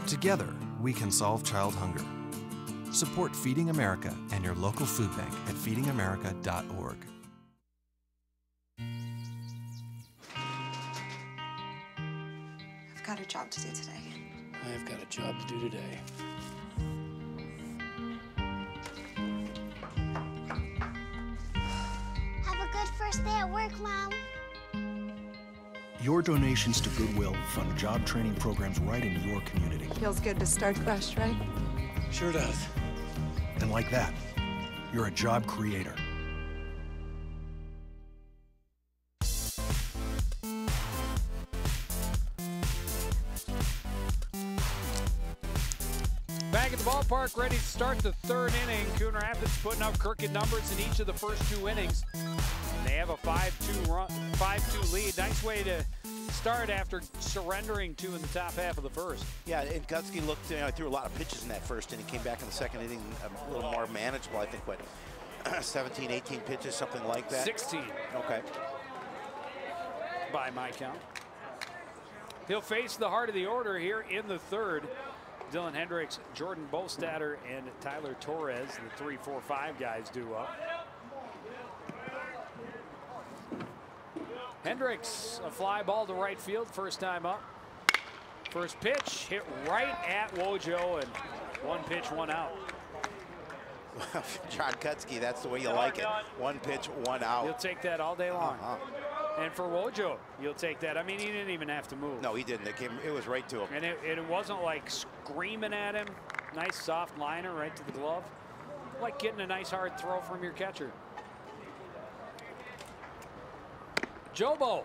Together, we can solve child hunger. Support Feeding America and your local food bank at feedingamerica.org. I've got a job to do today. I've got a job to do today. Have a good first day at work, Mom. Your donations to Goodwill fund job training programs right in your community. Feels good to start fresh, right? Sure does. And like that, you're a job creator. Back at the ballpark, ready to start the 3rd inning. Coon Rapids putting up crooked numbers in each of the first 2 innings. And they have a 5-2 lead. Nice way to start after surrendering 2 in the top half of the 1st. Yeah, and Gutsky looked, threw a lot of pitches in that 1st inning. Came back in the 2nd inning a little more manageable. I think, what, 17, 18 pitches, something like that? 16. Okay. By my count. He'll face the heart of the order here in the 3rd. Dylan Hendricks, Jordan Bostatter, and Tyler Torres, the 3-4-5 guys due up. Hendricks, a fly ball to right field, first time up. First pitch hit right at Wojo, and 1 pitch, 1 out. John Kutsky, that's the way you like it. 1 pitch, 1 out. You'll take that all day long. And for Wojo, you'll take that. I mean, he didn't even have to move. No, he didn't. It was right to him. And it wasn't like screaming at him. Nice soft liner right to the glove. Like getting a nice hard throw from your catcher. Jobo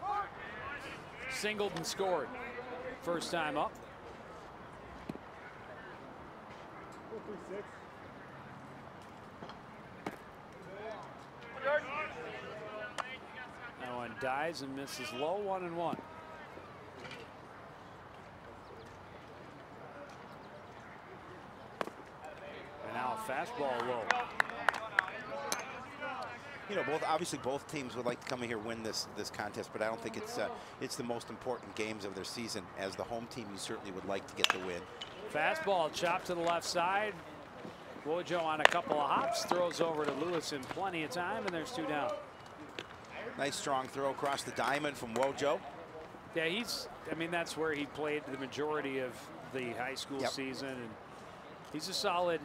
singled and scored. First time up. That one dies and misses low, 1-1. And now a fastball low. You know, obviously both teams would like to come in here and win this contest, but I don't think it's the most important games of their season. As the home team, you certainly would like to get the win. Fastball chopped to the left side. Wojo on a couple of hops, throws over to Lewis in plenty of time, and there's 2 down. Nice strong throw across the diamond from Wojo. Yeah, I mean, that's where he played the majority of the high school season, and he's a solid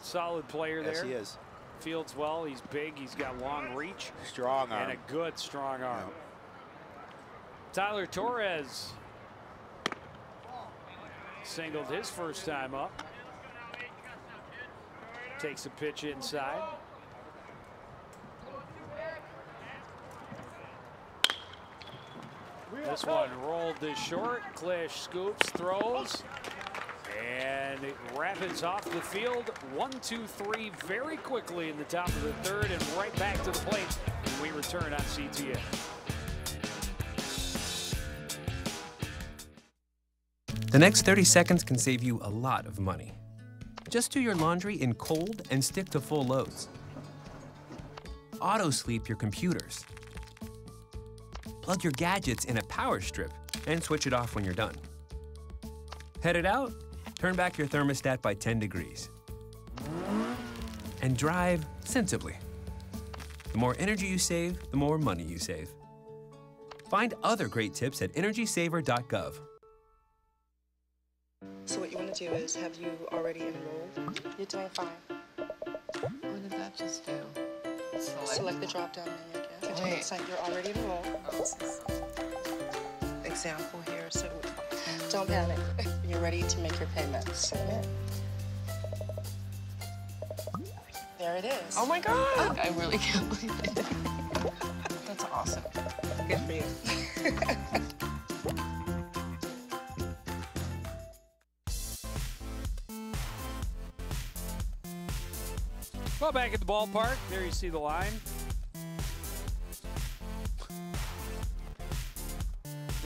Solid player there. Yes, he is. Fields well. He's big. He's got long reach. Strong arm. And a good strong arm. Yeah. Tyler Torres singled his first time up. Takes a pitch inside. This one rolled this short. Klisch scoops, throws, and it rapids off the field. 1-2-3 very quickly in the top of the third, and right back to the plate when we return on CTN. The next 30 seconds can save you a lot of money. Just do your laundry in cold and stick to full loads. Auto sleep your computers. Plug your gadgets in a power strip and switch it off when you're done. Headed out? Turn back your thermostat by 10 degrees. And drive sensibly. The more energy you save, the more money you save. Find other great tips at energysaver.gov. So what you want to do is, have you already enrolled? You're doing fine. What did that just do? Select the drop-down menu again. Wait. So you're already enrolled. Example here, so don't panic. You're ready to make your payment. Submit. There it is. Oh my God! I really can't believe it. That's awesome. Good for you. Well, back at the ballpark, there you see the line.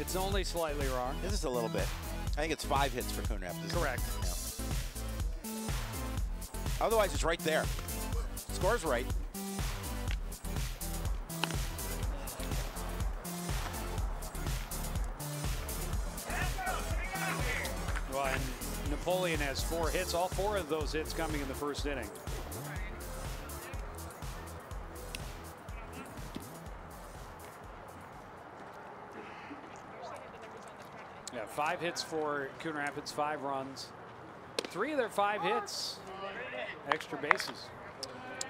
It's only slightly wrong. This is a little bit. I think it's 5 hits for Coon Rapids. Correct. Yeah. Otherwise, it's right there. Score's right. Well, and Napoleon has 4 hits. All 4 of those hits coming in the first inning. Yeah, 5 hits for Coon Rapids, 5 runs. 3 of their 5 hits, extra bases.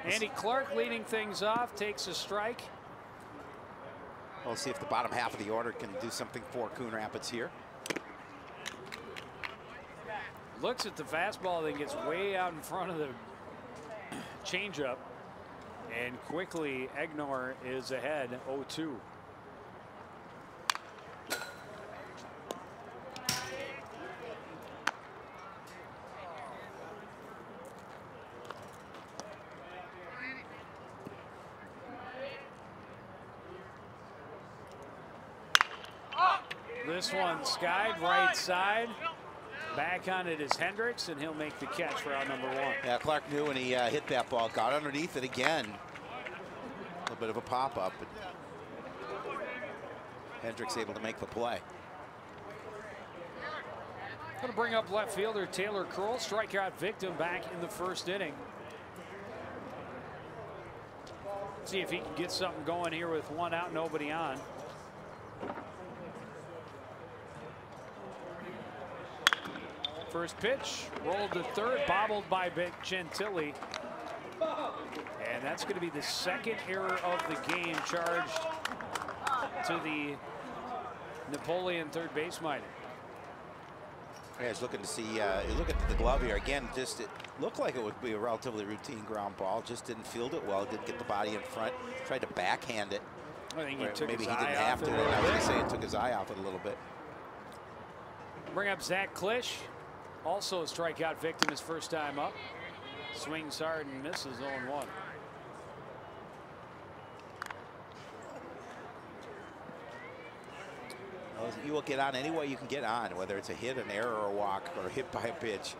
Andy Clark leading things off, takes a strike. We'll see if the bottom half of the order can do something for Coon Rapids here. Looks at the fastball, then gets way out in front of the changeup. And quickly, Egnor is ahead, 0-2. This one skied right side. Back on it is Hendricks, and he'll make the catch for out number 1. Yeah, Clark knew when he hit that ball, got underneath it again. A little bit of a pop-up, but Hendricks able to make the play. Going to bring up left fielder Taylor Kroll, strikeout victim back in the first inning. See if he can get something going here with 1 out, nobody on. First pitch, rolled to third, bobbled by Gentili. And that's going to be the 2nd error of the game charged to the Napoleon third baseman. Yeah, he's looking to see, look at the glove here. Again, just it looked like it would be a relatively routine ground ball. Just didn't field it well, didn't get the body in front. Tried to backhand it. I think he took maybe his he didn't eye have off to. it a little I was going bit. to say it took his eye off it a little bit. Bring up Zach Klisch, also a strikeout victim his first time up. Swings hard and misses 0-1. Well, you will get on any way you can get on, whether it's a hit, an error, or a walk, or hit by a pitch.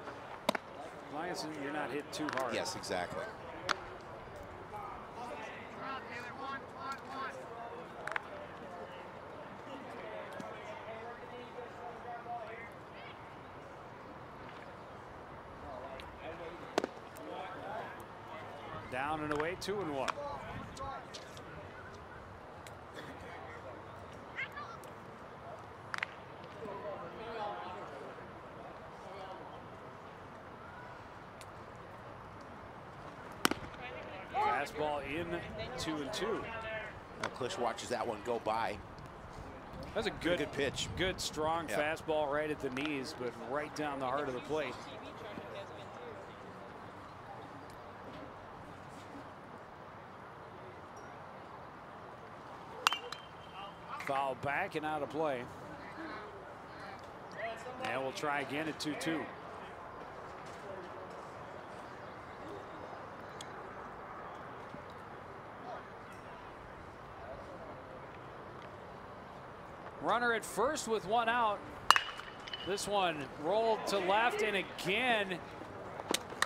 As long as you're not hit too hard. Yes, exactly. Down and away, 2-1. Fastball in 2-2. Klisch watches that one go by. That's a good pitch. Good, strong fastball right at the knees, but right down the heart of the plate. Foul back and out of play. And we'll try again at 2-2. Runner at first with one out. This one rolled to left, and again,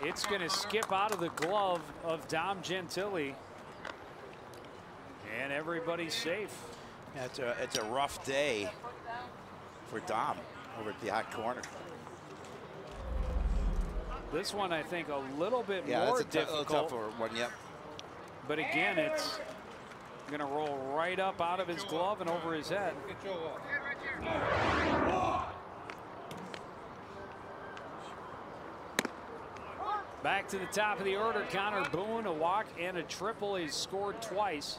it's going to skip out of the glove of Dom Gentili. And everybody's safe. Yeah, it's a rough day for Dom over at the hot corner. This one, I think, a little bit more that's a difficult. tougher one, yep. But again, it's going to roll right up out of his glove and over his head. Back to the top of the order, Connor Boone, a walk and a triple. He's scored twice.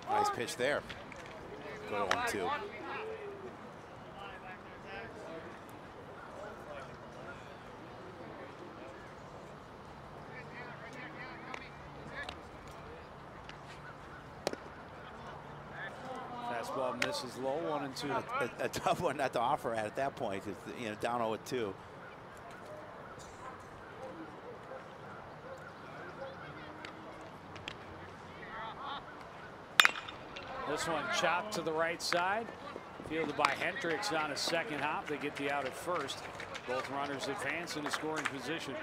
Nice pitch there. Go to 1-2. Fastball misses low, 1-2. A tough one not to offer at that point, because down 0-2. This one chopped to the right side. Fielded by Hendricks on a second hop. They get the out at first. Both runners advance into scoring position.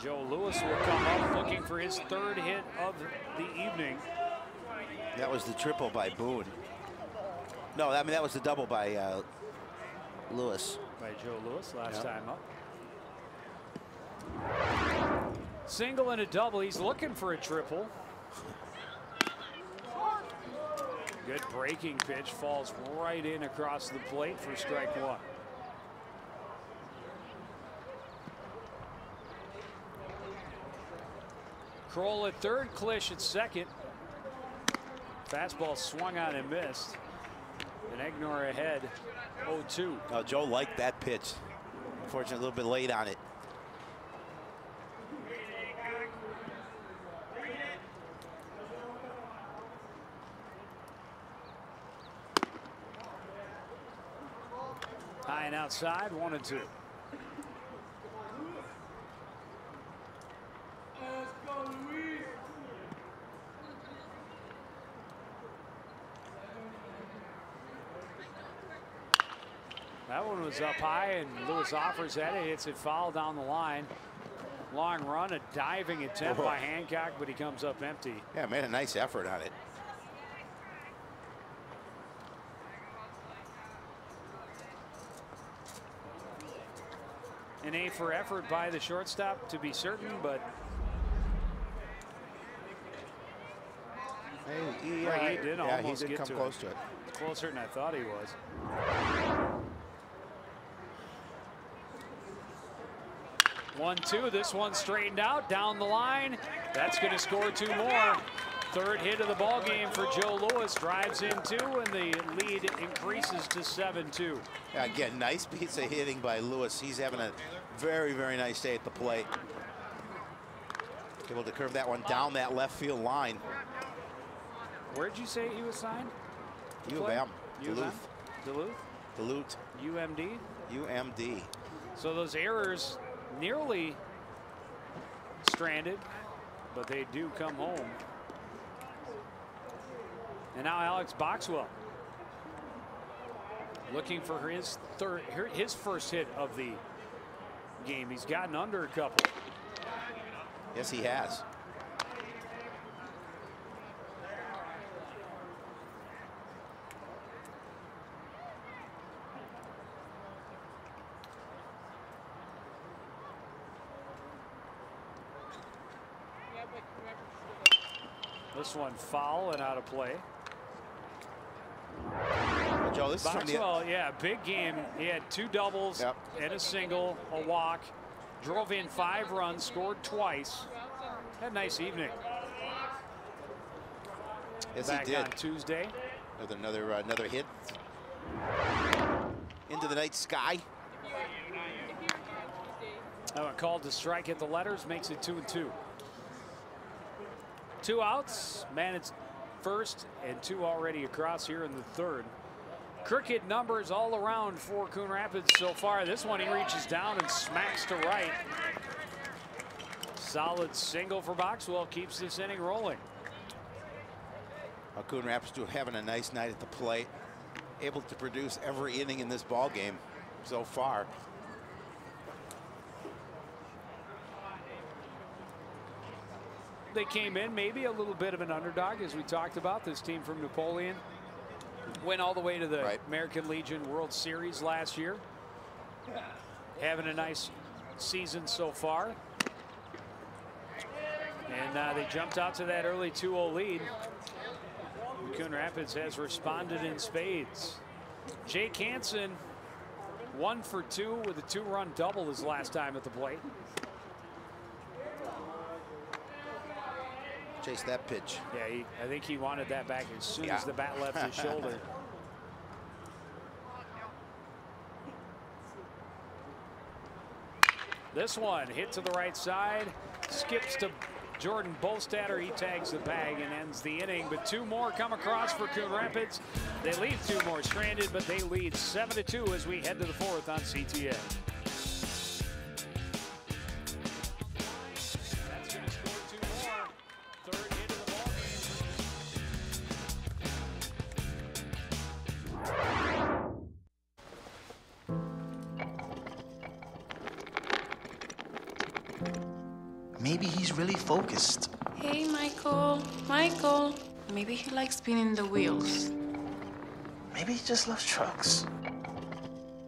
Joe Lewis will come up looking for his third hit of the evening. That was the triple by Boone. No, I mean that was the double by Lewis. By Joe Lewis last time up. Single and a double. He's looking for a triple. Good breaking pitch, falls right in across the plate for strike one. Kroll at third, Klisch at second. Fastball swung on and missed. And Egnor ahead, 0-2. Oh, Joe liked that pitch. Unfortunately, a little bit late on it. High and outside, 1-2. That one was up high, and Lewis offers at it, hits it foul down the line. Long run, a diving attempt by Hancock, but he comes up empty. Yeah, made a nice effort on it. An A for effort by the shortstop, to be certain, but he did almost get come to close to it. Closer than I thought he was. 1-2. This one straightened out down the line. That's going to score two more. Third hit of the ball game for Joe Lewis. Drives in two, and the lead increases to 7-2. Yeah, again, nice piece of hitting by Lewis. He's having a very, very nice day at the plate. Able to curve that one down that left field line. Where'd you say he was signed? U of M. Duluth. Duluth? Duluth. UMD? UMD. So those errors nearly stranded, but they do come home. And now Alex Boxwell looking for his first hit of the game. He's gotten under a couple. Yes, he has. This one foul and out of play. Joe, this is from the... yeah, big game. He had 2 doubles and a single, a walk. Drove in 5 runs, scored twice. Had a nice evening. Yes, Back he did. On Tuesday. Another hit into the night sky. Called to strike at the letters, makes it 2-2. 2 outs, man, it's first and 2 already across here in the third. Crooked numbers all around for Coon Rapids so far. This one he reaches down and smacks to right. Solid single for Boxwell, keeps this inning rolling. Coon Rapids having a nice night at the plate, able to produce every inning in this ball game so far. They came in maybe a little bit of an underdog, as we talked about. This team from Napoleon went all the way to the American Legion World Series last year. Having a nice season so far. And they jumped out to that early 2-0 lead. Coon Rapids has responded in spades. Jake Hansen 1 for 2 with a 2-run double his last time at the plate. Chase that pitch. Yeah, I think he wanted that back as soon as the bat left his shoulder. This one hit to the right side, skips to Jordan Bolstadter. He tags the bag and ends the inning. But 2 more come across for Coon Rapids. They leave 2 more stranded, but they lead 7-2 as we head to the 4th on CTA. That's going to score 2 more. Third hit of the ball game. Maybe he's really focused. Hey, Michael. Michael. Maybe he likes spinning the wheels. Maybe he just loves trucks.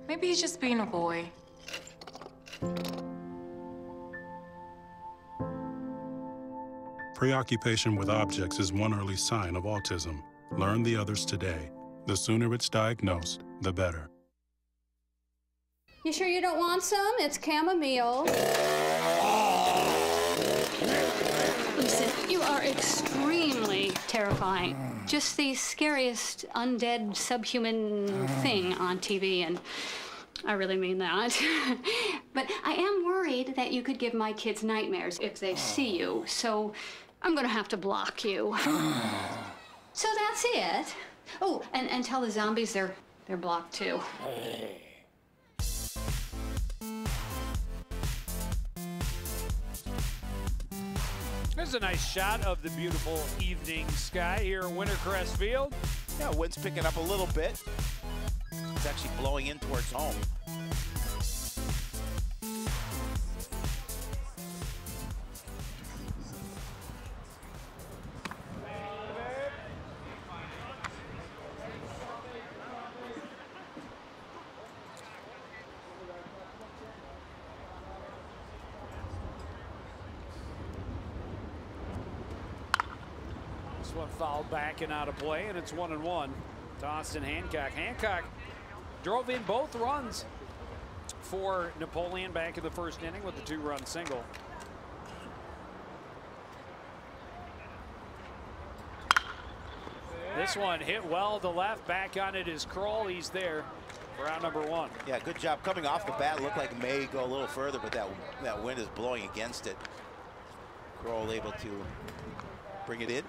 Maybe he's just being a boy. Preoccupation with objects is one early sign of autism. Learn the others today. The sooner it's diagnosed, the better. You sure you don't want some? It's chamomile. Listen, you are extremely terrifying. Just the scariest undead subhuman thing on TV, and I really mean that. But I am worried that you could give my kids nightmares if they see you, so I'm gonna have to block you. So that's it. Oh, and tell the zombies they're blocked too. There's a nice shot of the beautiful evening sky here in Wintercrest Field. Yeah, wind's picking up a little bit. It's actually blowing in towards home. This one fouled back and out of play, and it's 1-1 to Austin Hancock. Hancock drove in both runs for Napoleon back in the first inning with the 2-run single. This one hit well to left. Back on it is Kroll. He's there for out number 1. Yeah, good job coming off the bat. Looked like it may go a little further, but that wind is blowing against it. Kroll able to bring it in.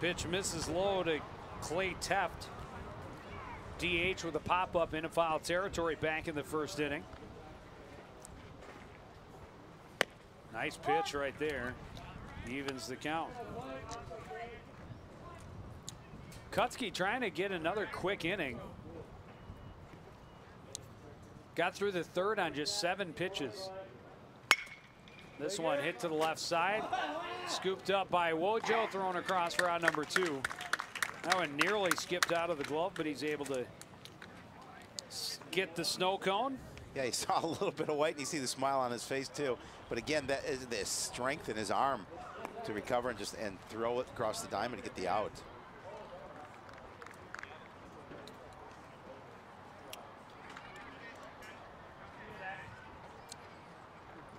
Pitch misses low to Clay Teft. DH with a pop-up into foul territory back in the first inning. Nice pitch right there. Evens the count. Kutsky trying to get another quick inning. Got through the third on just 7 pitches. This one hit to the left side. Scooped up by Wojo, thrown across for out number 2. That one nearly skipped out of the glove, but he's able to get the snow cone. Yeah, he saw a little bit of white, and you see the smile on his face too. But again, that is the strength in his arm to recover and throw it across the diamond to get the out.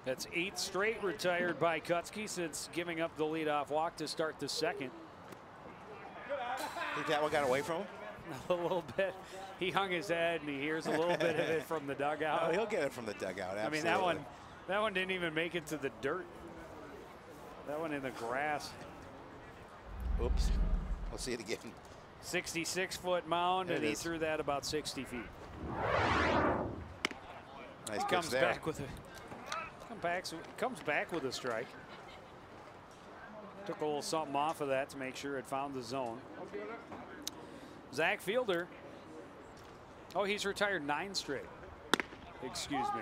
That's 8 straight retired by Kutsky since giving up the leadoff walk to start the second. Think that one got away from him? A little bit. He hung his head and he hears a little bit of it from the dugout. Oh, he'll get it from the dugout, absolutely. I mean, that one didn't even make it to the dirt. That one in the grass. Oops. We'll see it again. 66-foot mound, and he threw that about 60 feet. Nice comes back with a comes back with a strike. Took a little something off of that to make sure it found the zone. Zach Fielder. Oh, he's retired 9 straight. Excuse me.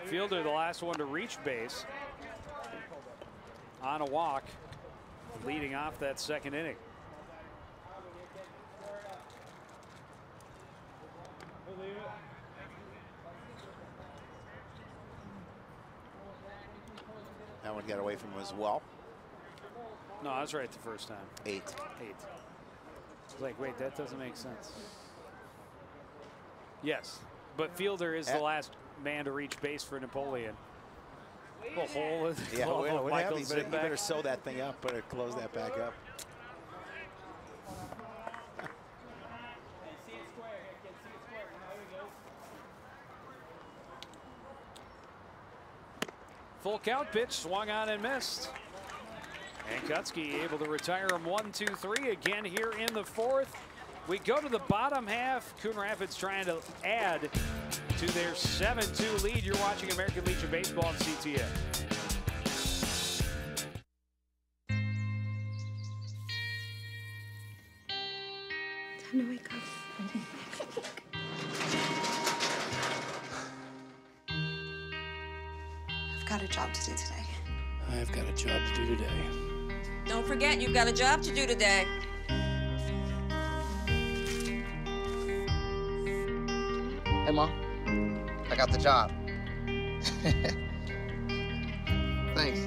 Fielder, the last one to reach base on a walk, leading off that second inning. That one got away from him as well. No, I was right the first time. 8. It's like, wait, that doesn't make sense. Yes, but Fielder is the last man to reach base for Napoleon. A hole in the glove of Michael You better sew that thing up, better close that back up. Full count pitch, swung on and missed. And Kutsky able to retire him 1-2-3 again here in the 4th. We go to the bottom half. Coon Rapids trying to add to their 7-2 lead. You're watching American Legion Baseball on CTN. Time to wake up. I've got a job to do today. I've got a job to do today. Don't forget, you've got a job to do today. Hey, Mom. I got the job. Thanks.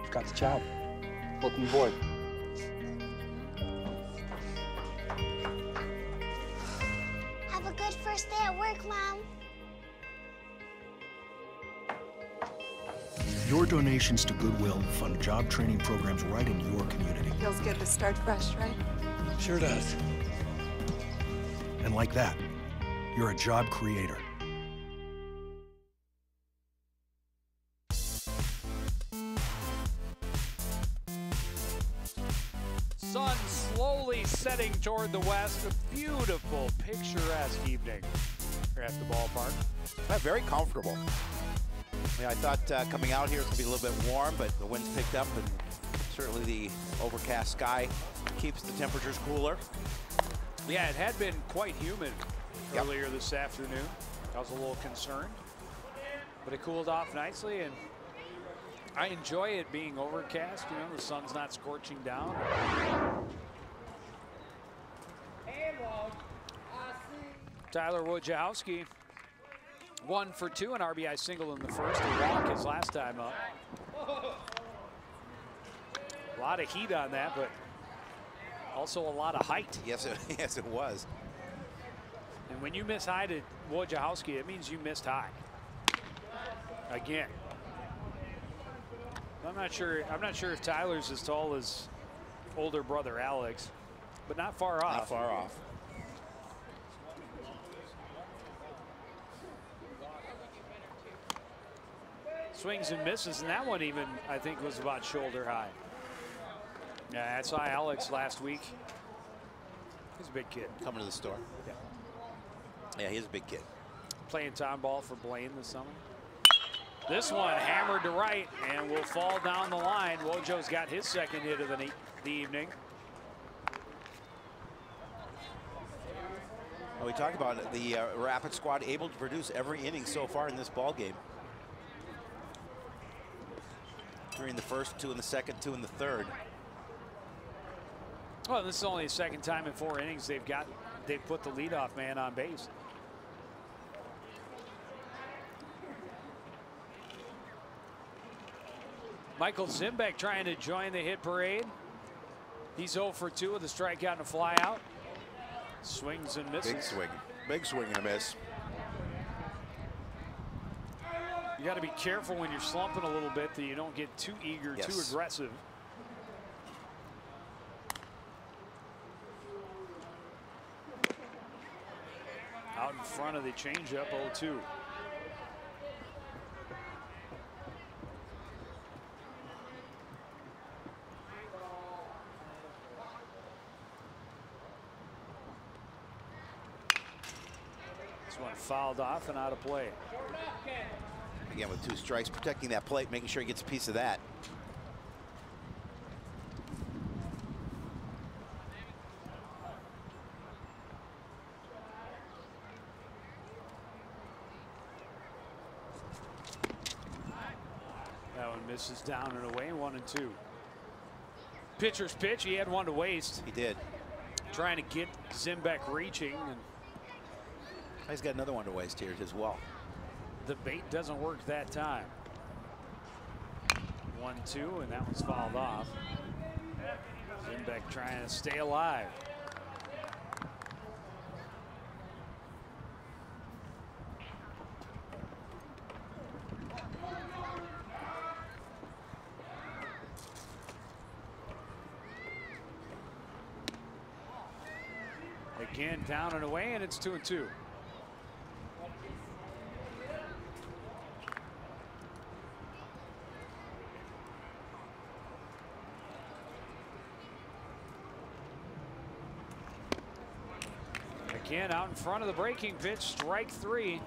I've got the job. Welcome aboard. Have a good first day at work, Mom. Your donations to Goodwill fund job training programs right in your community. Feels good to start fresh, right? Sure does. And like that, you're a job creator. Sun slowly setting toward the west. A beautiful, picturesque evening here at the ballpark. Very comfortable. Yeah, I thought coming out here it's going to be a little bit warm, but the wind's picked up, and certainly the overcast sky keeps the temperatures cooler. Yeah, it had been quite humid earlier this afternoon. I was a little concerned, but it cooled off nicely, and I enjoy it being overcast. You know, the sun's not scorching down. Tyler Wojciechowski, 1 for 2, an RBI single in the first. A walk his last time up. A lot of heat on that, but also a lot of height. Yes, it was. And when you miss high to Wojciechowski, it means you missed high. Again. I'm not sure if Tyler's as tall as older brother Alex, but not far off. Not far off. Swings and misses, and that one even, I think, was about shoulder high. Yeah, I saw Alex last week. He's a big kid. Coming to the store. Yeah, he's a big kid. Playing town ball for Blaine this summer. This one hammered to right and will fall down the line. Wojo's got his second hit of the evening. Well, we talked about the Rapid squad able to produce every inning so far in this ball game. 3 in the first, 2 in the second, 2 in the third. Well, this is only the second time in 4 innings they've put the leadoff man on base. Michael Zimbeck trying to join the hit parade. He's 0 for 2 with a strikeout and a flyout. Swings and misses. Big swing and a miss. You got to be careful when you're slumping a little bit that you don't get too eager, too aggressive. Out in front of the changeup, 0-2. This one fouled off and out of play. Again, with 2 strikes, protecting that plate, making sure he gets a piece of that. That one misses down and away, 1-2. Pitcher's pitch, he had one to waste. He did. Trying to get Zimbeck reaching, and he's got another one to waste here as well. The bait doesn't work that time. 1-2, and that one's fouled off. Zimbeck trying to stay alive. Again, down and away, and it's 2-2. Again, out in front of the breaking pitch, strike 3.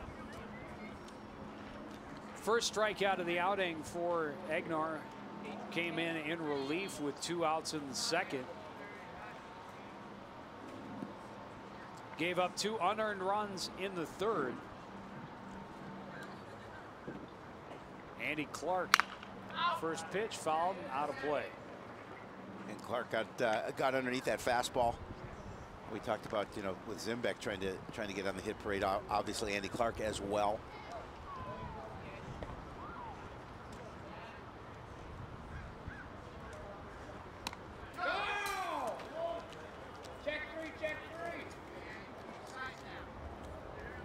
First strikeout of the outing for Egnar came in relief with 2 outs in the second. Gave up 2 unearned runs in the third. Andy Clark, first pitch fouled, out of play. And Clark got underneath that fastball. We talked about, you know, with Zimbeck trying to get on the hit parade. Obviously, Andy Clark as well.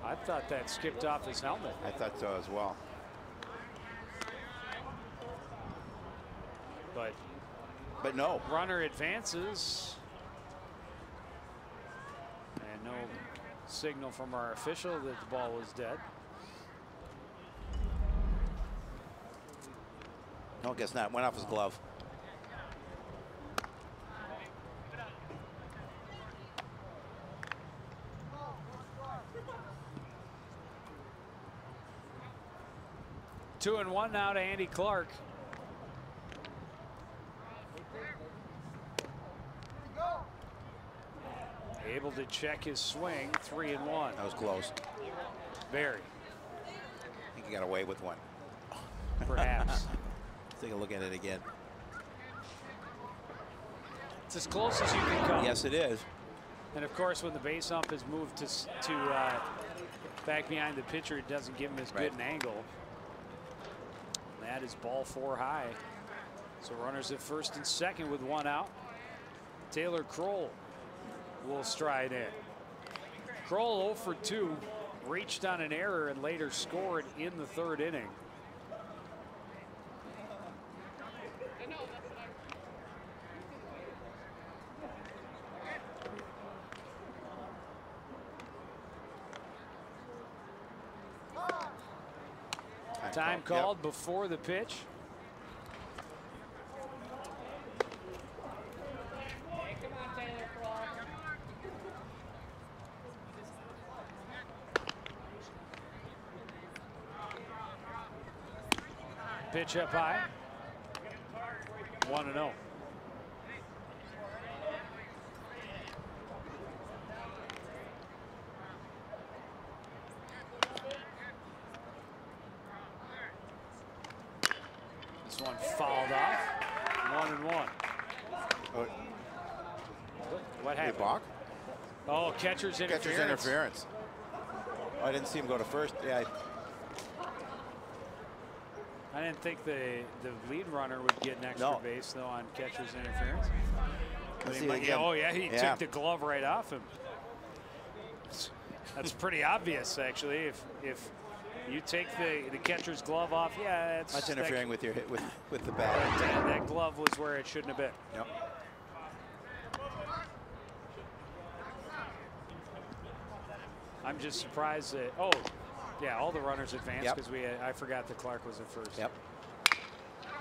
I thought that skipped off his helmet. I thought so as well. But no. Runner advances. And no signal from our official that the ball was dead. No, I guess not. Went off his glove. Two and one now to Andy Clark. Able to check his swing, 3-1. That was close. Very. I think he got away with one. Perhaps. Let's take a look at it again. It's as close as you can come. Yes, it is. And of course, when the base ump is moved to back behind the pitcher, it doesn't give him as good an angle. That is ball 4 high. So runners at first and second with 1 out. Taylor Kroll will stride in. Kroll 0 for 2, reached on an error and later scored in the third inning. Time called before the pitch. Pitch up high. 1-0. fouled off. 1-1. What happened? Balk? Oh, catcher's interference. Catcher's interference. Oh, I didn't see him go to first. Yeah. I didn't think the lead runner would get an extra base, though, on catcher's interference. Oh, yeah, he took the glove right off him. That's pretty obvious, actually. If you take the catcher's glove off, yeah, that's interfering with your hit with the bat. That glove was where it shouldn't have been. Yep. I'm just surprised that. Oh, yeah, all the runners advanced because I forgot that Clark was at first. Yep.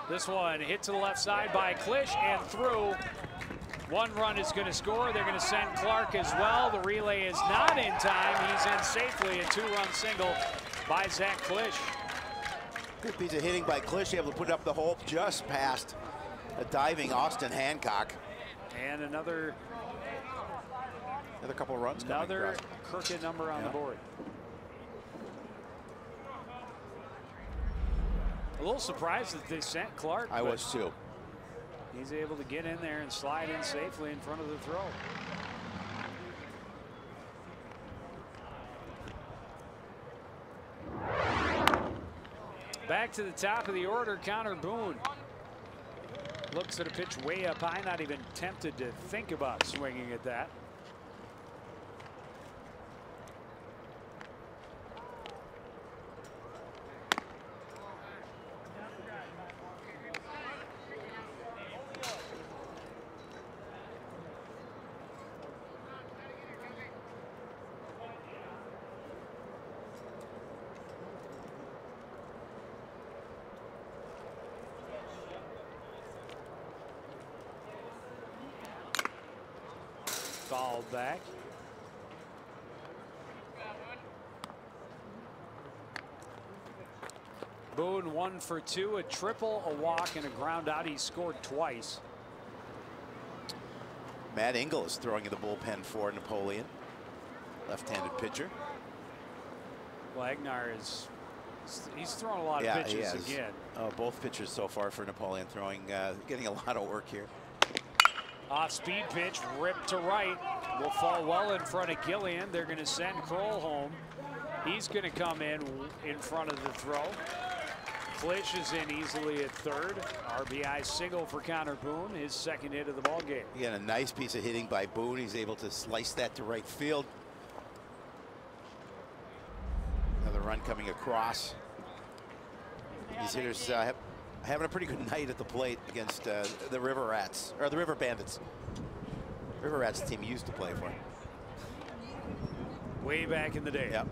This one hit to the left side by Klisch and through. One run is going to score. They're going to send Clark as well. The relay is not in time. He's in safely. A 2-run single by Zach Klisch. Good piece of hitting by Klisch, able to put it up the hole just past a diving Austin Hancock. And another couple of runs. Another crooked number on the board. A little surprised that they sent Clark. I was too. He's able to get in there and slide in safely in front of the throw. Back to the top of the order, Connor Boone. Looks at a pitch way up high, not even tempted to think about swinging at that. Fouled back. Boone 1 for 2, a triple, a walk, and a ground out. He scored twice. Matt Engel is throwing in the bullpen for Napoleon. Left-handed pitcher. Wagner he's thrown a lot of pitches again. Oh, both pitchers so far for Napoleon throwing, getting a lot of work here. Off-speed pitch, ripped to right. Will fall well in front of Gillian. They're going to send Kroll home. He's going to come in front of the throw. Klisch is in easily at third. RBI single for Connor Boone, his second hit of the ball game. Again, a nice piece of hitting by Boone. He's able to slice that to right field. Another run coming across. These hitters having a pretty good night at the plate against the River Rats, or the River Bandits. River Rats team used to play for. Way back in the day. Yep.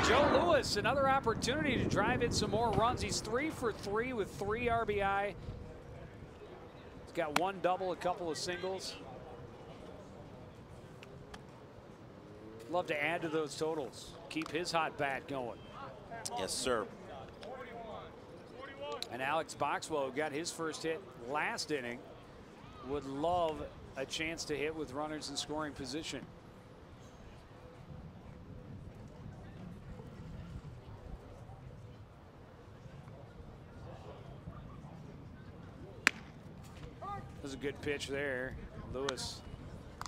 Joe Lewis, another opportunity to drive in some more runs. He's 3 for 3 with 3 RBI. He's got 1 double, a couple of singles. Love to add to those totals. Keep his hot bat going. Yes, sir. And Alex Boxwell, who got his first hit last inning, would love a chance to hit with runners in scoring position. That was a good pitch there. Lewis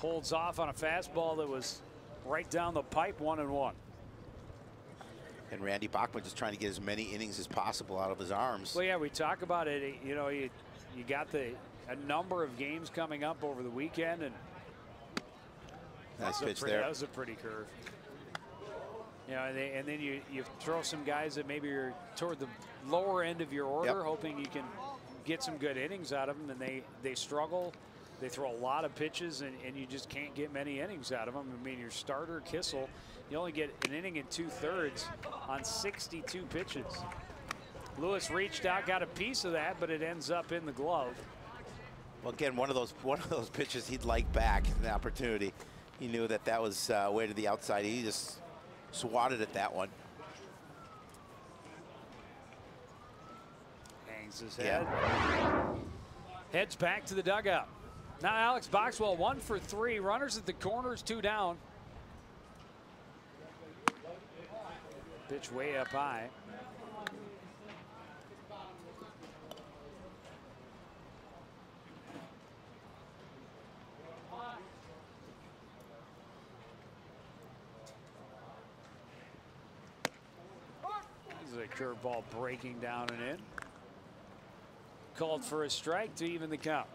holds off on a fastball that was right down the pipe, 1-1. And Randy Bachman just trying to get as many innings as possible out of his arms. Well, yeah, we talk about it. You know, you got a number of games coming up over the weekend, and nice pitch there. That was a pretty curve. You know, and then you throw some guys that maybe are toward the lower end of your order, hoping you can get some good innings out of them, and they struggle. They throw a lot of pitches, and you just can't get many innings out of them. I mean, your starter, Kissel, you only get an inning and 2/3 on 62 pitches. Lewis reached out, got a piece of that, but it ends up in the glove. Well, again, one of those pitches he'd like back, the opportunity. He knew that was way to the outside. He just swatted at that one. Hangs his head. Heads back to the dugout. Now Alex Boxwell 1 for 3. Runners at the corners, 2 down. Pitch way up high. Straight curveball breaking down and in. Called for a strike to even the count.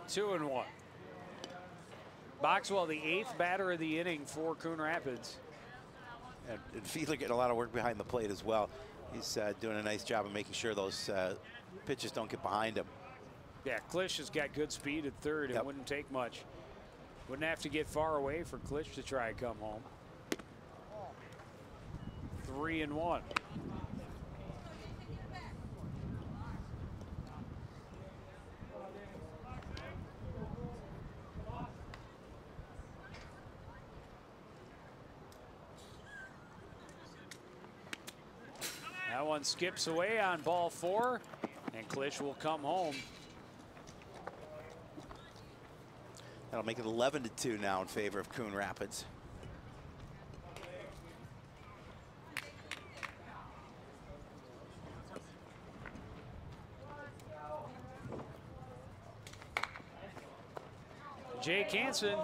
Two and one. Boxwell, the 8th batter of the inning for Coon Rapids. And Fiedler getting a lot of work behind the plate as well. He's doing a nice job of making sure those pitches don't get behind him. Yeah, Klisch has got good speed at third. It wouldn't take much. Wouldn't have to get far away for Klisch to try and come home. 3 and 1. That one skips away on ball 4, and Klisch will come home. That'll make it 11-2 now in favor of Coon Rapids. Jake Hansen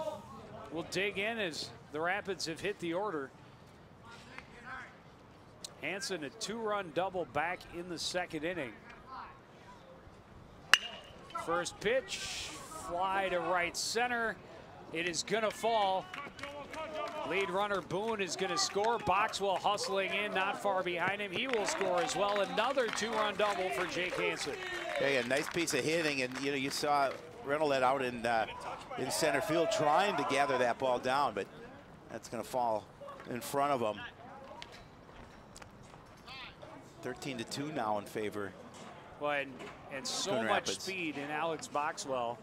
will dig in as the Rapids have hit the order. Hansen, a 2-run double back in the 2nd inning. First pitch, fly to right center. It is going to fall. Lead runner Boone is going to score. Boxwell hustling in, not far behind him. He will score as well. Another 2-run double for Jake Hansen. Hey, a nice piece of hitting, and you saw Reynolds out in center field trying to gather that ball down, but that's going to fall in front of him. 13-2 now in favor. Well, and so Coon much Rapids. speed in Alex Boxwell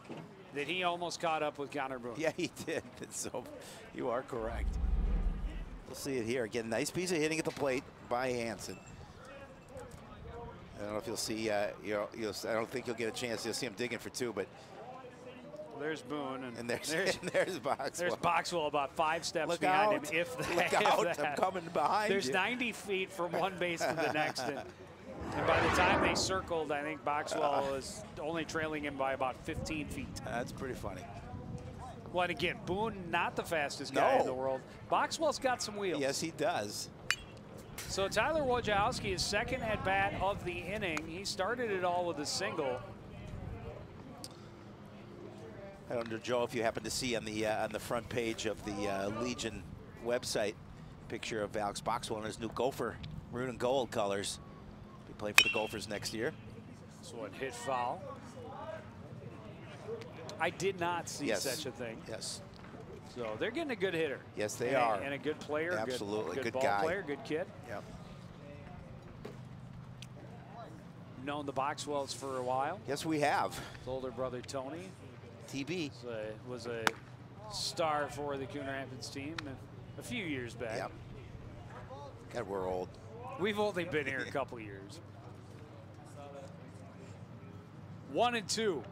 that he almost caught up with Connor Boone. Yeah, he did. So you are correct. We'll see it here. Again, nice piece of hitting at the plate by Hansen. I don't know if you'll see, I don't think you'll get a chance. You'll see him digging for 2, but there's Boone, and there's Boxwell. There's Boxwell about 5 steps Look behind out. him. If that, Look out, I'm coming behind There's you. 90 feet from one base to the next. And by the time they circled, I think Boxwell was only trailing him by about 15 feet. That's pretty funny. Well, and again, Boone, not the fastest guy in the world. Boxwell's got some wheels. Yes, he does. So Tyler Wojciechowski, his 2nd at-bat of the inning. He started it all with a single. I don't know, Joe, if you happen to see on the front page of the Legion website, picture of Alex Boxwell in his new Gopher maroon and gold colors. He play for the Gophers next year. This one hit foul. I did not see such a thing. Yes. So they're getting a good hitter. Yes, they are. And a good player. Absolutely. Good Good ball guy. player, good kid. Yep. Known the Boxwells for a while. Yes, we have. His older brother Tony. TB. Was a star for the Coon Rapids team a few years back. Yep. God, we're old. We've only been here a couple years. 1 and 2.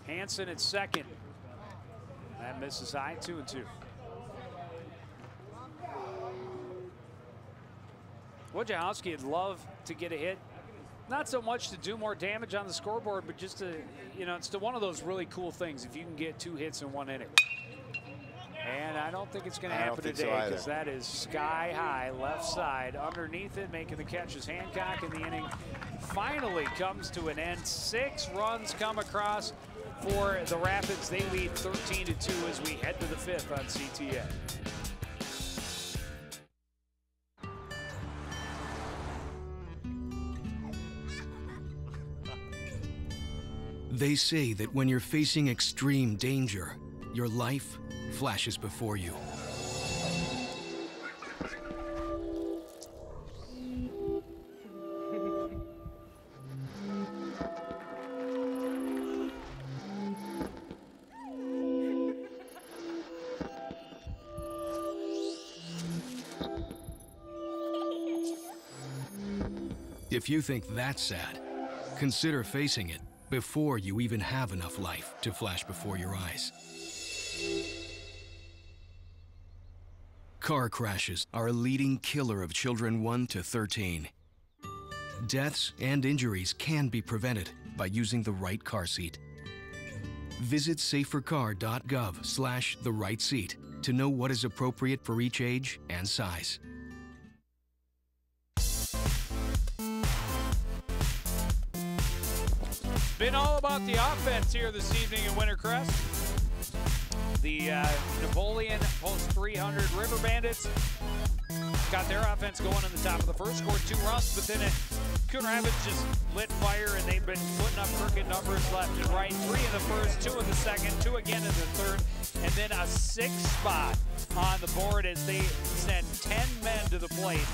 Hansen at 2nd. That misses high. 2 and 2. Wojciechowski would love to get a hit. Not so much to do more damage on the scoreboard, but just to, it's one of those really cool things if you can get 2 hits in 1 inning. And I don't think it's going to happen today because that is sky high, left side. Underneath it, making the catch is Hancock, and the inning finally comes to an end. 6 runs come across for the Rapids. They lead 13-2 as we head to the 5th on CTN. They say that when you're facing extreme danger, your life flashes before you. If you think that's sad, consider facing it before you even have enough life to flash before your eyes. Car crashes are a leading killer of children 1 to 13. deaths and injuries can be prevented by using the right car seat. Visit safercar.gov/the-right-seat to know what is appropriate for each age and size. Been all about the offense here this evening in Wintercrest. The Napoleon Post 300 River Bandits got their offense going in the top of the first, scored 2 runs, but then Coon Rapids just lit fire, and they've been putting up crooked numbers left and right. 3 in the first, 2 in the second, 2 again in the third, and then a 6th spot on the board as they send 10 men to the plate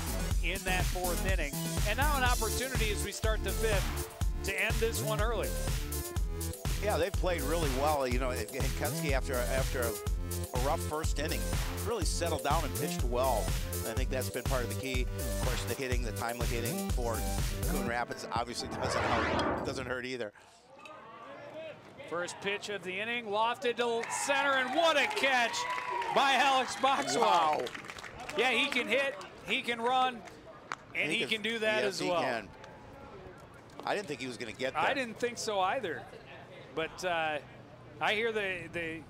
in that 4th inning. And now an opportunity as we start the 5th to end this one early. Yeah, they've played really well. You know, and Kunsky, after a rough first inning, really settled down and pitched well. I think that's been part of the key. Of course, the hitting, the timely hitting for Coon Rapids obviously doesn't hurt either. First pitch of the inning, lofted to center, and what a catch by Alex Boxwell. Wow. Yeah, he can hit, he can run, and he can do that as well. Can. I didn't think he was going to get that. I didn't think so either. But I hear the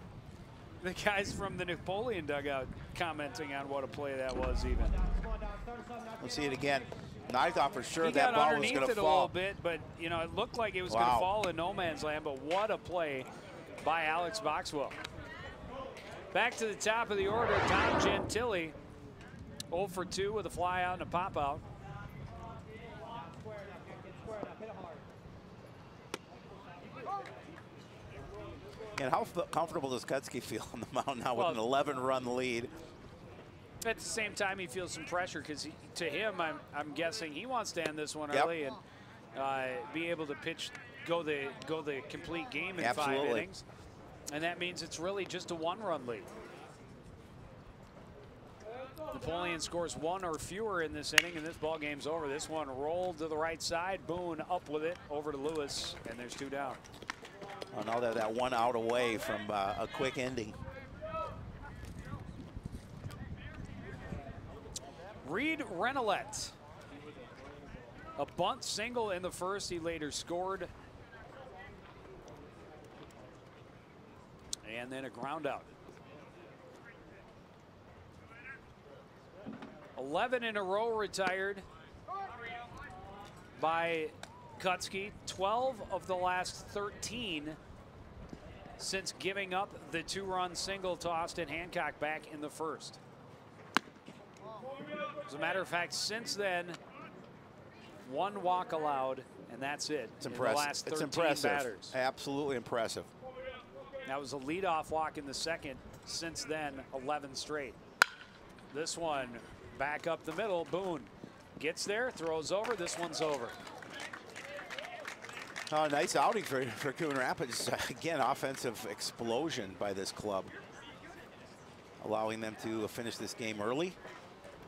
guys from the Napoleon dugout commenting on what a play that was even. We'll see it again. And I thought for sure he that got ball was going to fall. a little bit, but you know, it looked like it was going to fall in no man's land, but what a play by Alex Boxwell. Back to the top of the order, Tom Gentili, 0 for 2 with a fly out and a pop out. And how comfortable does Kutsky feel on the mound now with an 11-run lead? At the same time, he feels some pressure because to him, I'm guessing he wants to end this one early and be able to pitch, go the complete game in 5 innings, and that means it's really just a 1-run lead. Napoleon scores 1 or fewer in this inning, and this ball game's over. This one rolled to the right side. Boone up with it over to Lewis, and there's 2 down. Oh, now they're that 1 out away from a quick ending. Reed Renolette, a bunt single in the first. He later scored. And then a ground out. 11 in a row retired by Kutsky. 12 of the last 13 since giving up the 2-run single to Austin Hancock back in the first. As a matter of fact, since then, 1 walk allowed, and that's it. It's impressive. The last 13 it's impressive. Batters. Absolutely impressive. That was a leadoff walk in the second. Since then, 11 straight. This one back up the middle. Boone gets there, throws over. This one's over. Oh, nice outing for Coon Rapids. Again, offensive explosion by this club, allowing them to finish this game early.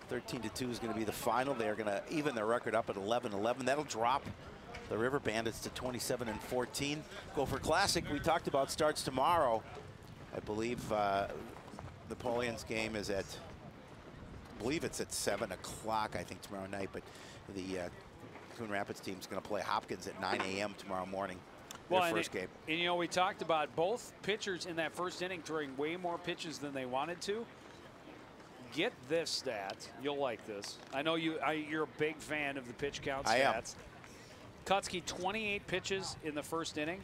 13-2 is going to be the final. They're going to even their record up at 11-11. That'll drop the River Bandits to 27-14. Gopher Classic, we talked about, starts tomorrow. I believe Napoleon's game is at, I believe it's at 7 o'clock, I think, tomorrow night. But the Coon Rapids team is going to play Hopkins at 9 a.m. tomorrow morning. Well, first game. And you know, we talked about both pitchers in that first inning throwing way more pitches than they wanted to. Get this stat. You'll like this. I know you're a big fan of the pitch count stats. I am. Kutsky, 28 pitches in the first inning,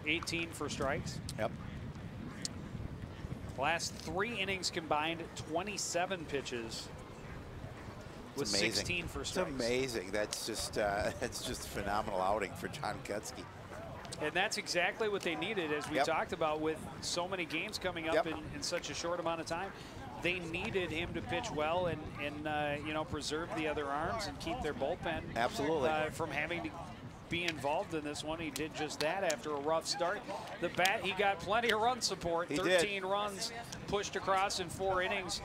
18 for strikes. Yep. Last 3 innings combined, 27 pitches with 16 for strikes. It's amazing. That's just a phenomenal outing for John Kutsky. And that's exactly what they needed, as we talked about, with so many games coming up in such a short amount of time. They needed him to pitch well and you know, preserve the other arms and keep their bullpen from having to be involved in this one. He did just that after a rough start. The bat, he got plenty of run support. 13 runs pushed across in 4 innings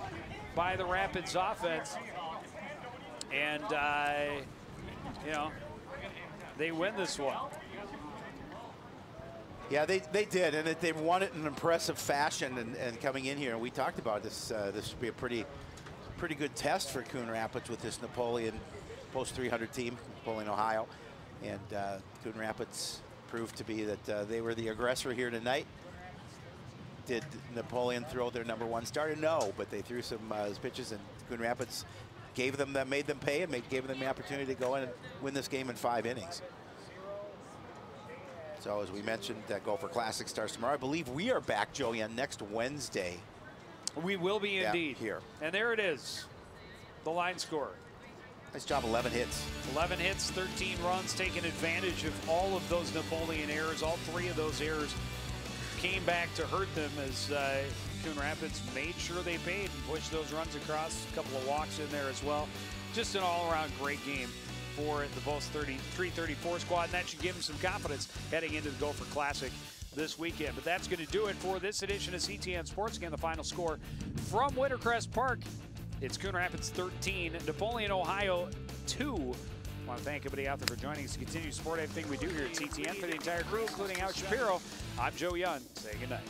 by the Rapids offense. And, you know, they win this one. Yeah, they did, and they've won it in impressive fashion. And coming in here, and we talked about this. This would be a pretty good test for Coon Rapids with this Napoleon post 300 team, Napoleon, Ohio. And Coon Rapids proved to be that they were the aggressor here tonight. Did Napoleon throw their #1 starter? No, but they threw some pitches, and Coon Rapids gave them that, made them pay, and gave them the opportunity to go in and win this game in 5 innings. So as we mentioned, Gopher Classic starts tomorrow. I believe we are back, Joey, on next Wednesday. We will be indeed. Here. And there it is, the line score. Nice job, 11 hits. 11 hits, 13 runs, taking advantage of all of those Napoleon errors. All 3 of those errors came back to hurt them as Coon Rapids made sure they paid and pushed those runs across. A couple of walks in there as well. Just an all-around great game for the Post 334 squad, and that should give them some confidence heading into the Gopher Classic this weekend. But that's going to do it for this edition of CTN Sports. Again, the final score from Wintercrest Park. It's Coon Rapids 13, Napoleon, Ohio 2. I want to thank everybody out there for joining us to continue to support everything we do here at CTN. For the entire crew, including Al Shapiro, I'm Joe Young. Say goodnight.